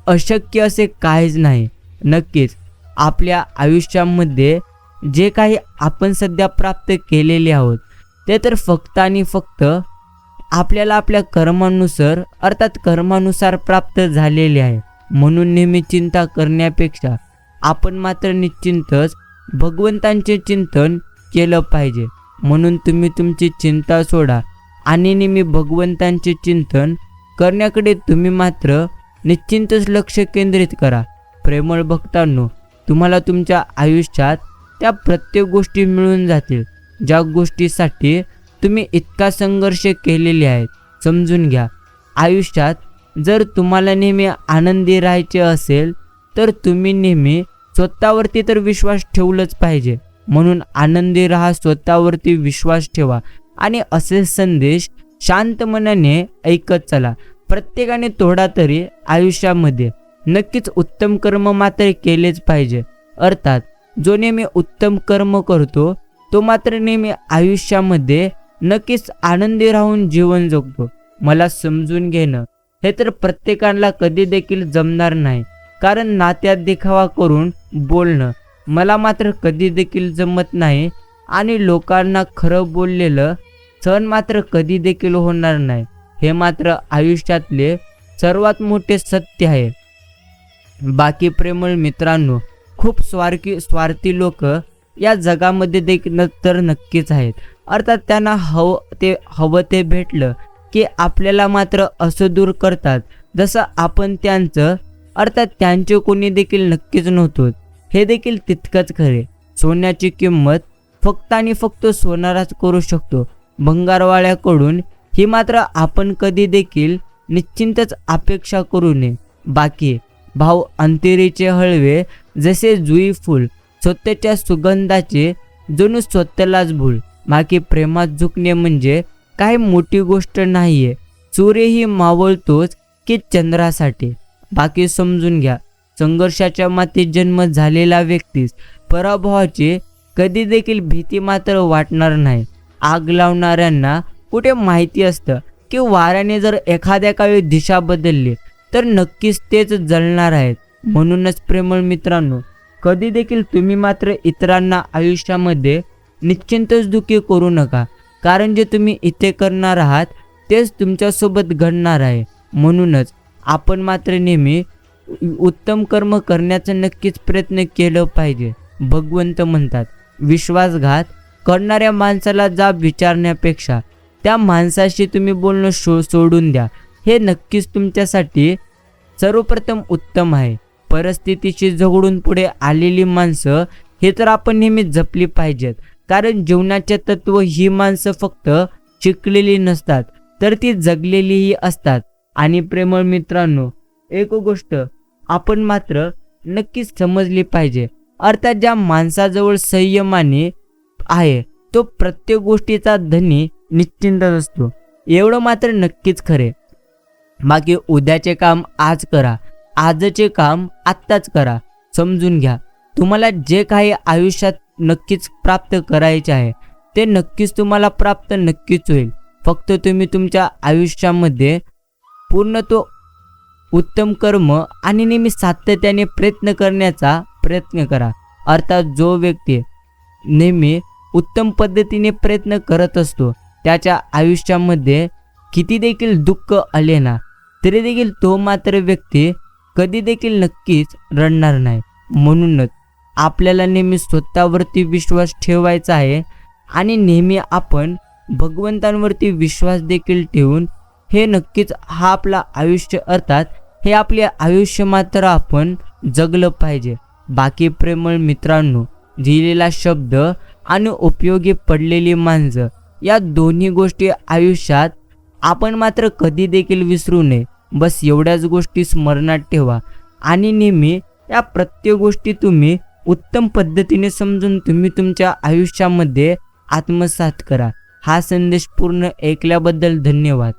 अशक्य असे काहीच नाही. नक्कीच आपल्या आयुष्यामध्ये जे काही आपण सध्या प्राप्त केलेले आहोत ते तर फक्त आणि फक्त आपल्याला आपल्या कर्मानुसार प्राप्त झालेले आहे. म्हणून नेहमी चिंता करण्यापेक्षा आपण मात्र निश्चिंतच भगवंतांचे चिंतन केलं पाहिजे. म्हणून तुम्ही तुमची चिंता सोडा आणि नेहमी भगवंतांचे चिंतन करण्याकडे तुम्ही मात्र निश्चिंतच लक्ष केंद्रित करा. प्रेमळ भक्तांनो, तुम्हाला तुमच्या आयुष्यात त्या प्रत्येक गोष्टी मिळून जातील ज्या गोष्टीसाठी तुम्ही इतका संघर्ष केलेले आहेत. समजून घ्या, आयुष्यात जर तुम्हाला नेहमी आनंदी राहायचे असेल तर तुम्ही नेहमी स्वतःवरती तर विश्वास ठेवलाच पाहिजे. म्हणून आनंदी राहा, स्वतःवरती विश्वास ठेवा आणि असे संदेश शांत मनाने ऐकत चला. प्रत्येकाने थोडा तरी आयुष्यामध्ये नक्कीच उत्तम कर्म मात्र केलेच पाहिजे. अर्थात जो नेहमी उत्तम कर्म करतो तो मात्र नेहमी आयुष्यामध्ये नक्कीच आनंदी राहून जीवन जगतो. मला समजून घेणं हे तर प्रत्येकाला कधी देखील जमणार नाही, कारण नात्यात देखावा करून बोलणं मला मात्र कधी देखील जमत नाही आणि लोकांना खरं बोललेलं सहन मात्र कधी देखील होणार नाही. हे मात्र आयुष्यातले सर्वात मोठे सत्य आहे. बाकी प्रेमळ मित्रांनो, खूप स्वार्थी लोक या जगामध्ये देखील तर नक्कीच आहेत. अर्थात त्यांना हवं ते भेटलं की आपल्याला मात्र असं दूर करतात जसं आपण त्यांचं, अर्थात त्यांचे कोणी देखील नक्कीच नव्हतो. हे देखील तितकंच खरे. सोन्याची किंमत फक्त आणि फक्त सोनाराच करू शकतो. भंगारवाल्याकडून ही मात्र आपण कधी देखील निश्चिंतच अपेक्षा करू नये. बाकी भाव अंधेरीचे हळवे जसे जुई फूल, स्वतःच्या सुगंधाचे जणू स्वतःलाच भूल. बाकी प्रेमात झुकणे म्हणजे काही मोठी गोष्ट नाहीये. सूर्यही मावळतोच की चंद्रासाठी. बाकी समजून घ्या, संघर्षाच्या मातीत जन्म झालेला व्यक्तीस पराभवाची कधी देखील भीती मात्र वाटणार नाही. आग लावणाऱ्यांना कुठे माहिती असतं की वाऱ्याने जर एखाद्या काळी दिशा बदलली तर नक्कीच तेच जळणार आहेत. म्हणूनच प्रेमळ मित्रांनो, कधी देखील तुम्ही मात्र इतरांना आयुष्यामध्ये निश्चिंतच दुःखी करू नका, कारण जे तुम्ही इथे करणार आहात तेच तुमच्यासोबत घडणार आहे. म्हणूनच आपण मात्र नेहमी उत्तम कर्म करण्याचा नक्कीच प्रयत्न केलं पाहिजे. भगवंत म्हणतात, विश्वासघात करणाऱ्या माणसाला जाब विचारण्यापेक्षा त्या माणसाशी तुम्ही बोलणं सोडून द्या. हे नक्कीच तुमच्यासाठी सर्वप्रथम उत्तम आहे. परिस्थितीशी झगडून पुढे आलेली माणसं हे तर आपण नेहमी जपली पाहिजेत, कारण जीवनाचे तत्व ही माणसं फक्त शिकलेली नसतात तर ती जगलेलीही असतात. आणि प्रेमळ मित्रांनो, एक गोष्ट आपण मात्र नक्कीच समजली पाहिजे, अर्थात ज्या माणसाजवळ संयमाने आहे तो प्रत्येक गोष्टीचा धनी निश्चिंतच असतो. एवढं मात्र नक्कीच खरे. बाकी उद्याचे काम आज करा, आजचे काम आत्ताच करा. समजून घ्या, तुम्हाला जे काही आयुष्यात नक्कीच प्राप्त करायचे आहे ते नक्कीच तुम्हाला प्राप्त नक्कीच होईल. फक्त तुम्ही तुमच्या आयुष्यामध्ये पूर्ण तो उत्तम कर्म आणि नेहमी सातत्याने प्रयत्न करण्याचा प्रयत्न करा. अर्थात जो व्यक्ती नेहमी उत्तम पद्धतीने प्रयत्न करत असतो त्याच्या आयुष्यामध्ये किती देखील दुःख आले ना तरी देखील तो मात्र व्यक्ती कधी देखील नक्कीच रडणार नाही. म्हणूनच आपल्याला नेहमी स्वतःवरती विश्वास ठेवायचा आहे आणि नेहमी आपण भगवंतांवरती विश्वास देखील ठेवून हे नक्कीच हा आपला आयुष्य अर्थात हे आपले आयुष्य मात्र आपण जगलं पाहिजे. बाकी प्रेमळ मित्रांनो, दिलेला शब्द आणि उपयोगी पडलेली माणसं या दोन्ही गोष्टी आयुष्यात आपण मात्र कधी देखील विसरू नये. बस एवढ्याच गोष्टी स्मरणात ठेवा आणि नेहमी या प्रत्येक गोष्टी तुम्ही उत्तम पद्धतीने समजून तुम्ही तुमच्या आयुष्यामध्ये आत्मसात करा. हा संदेश पूर्ण ऐकल्याबद्दल धन्यवाद.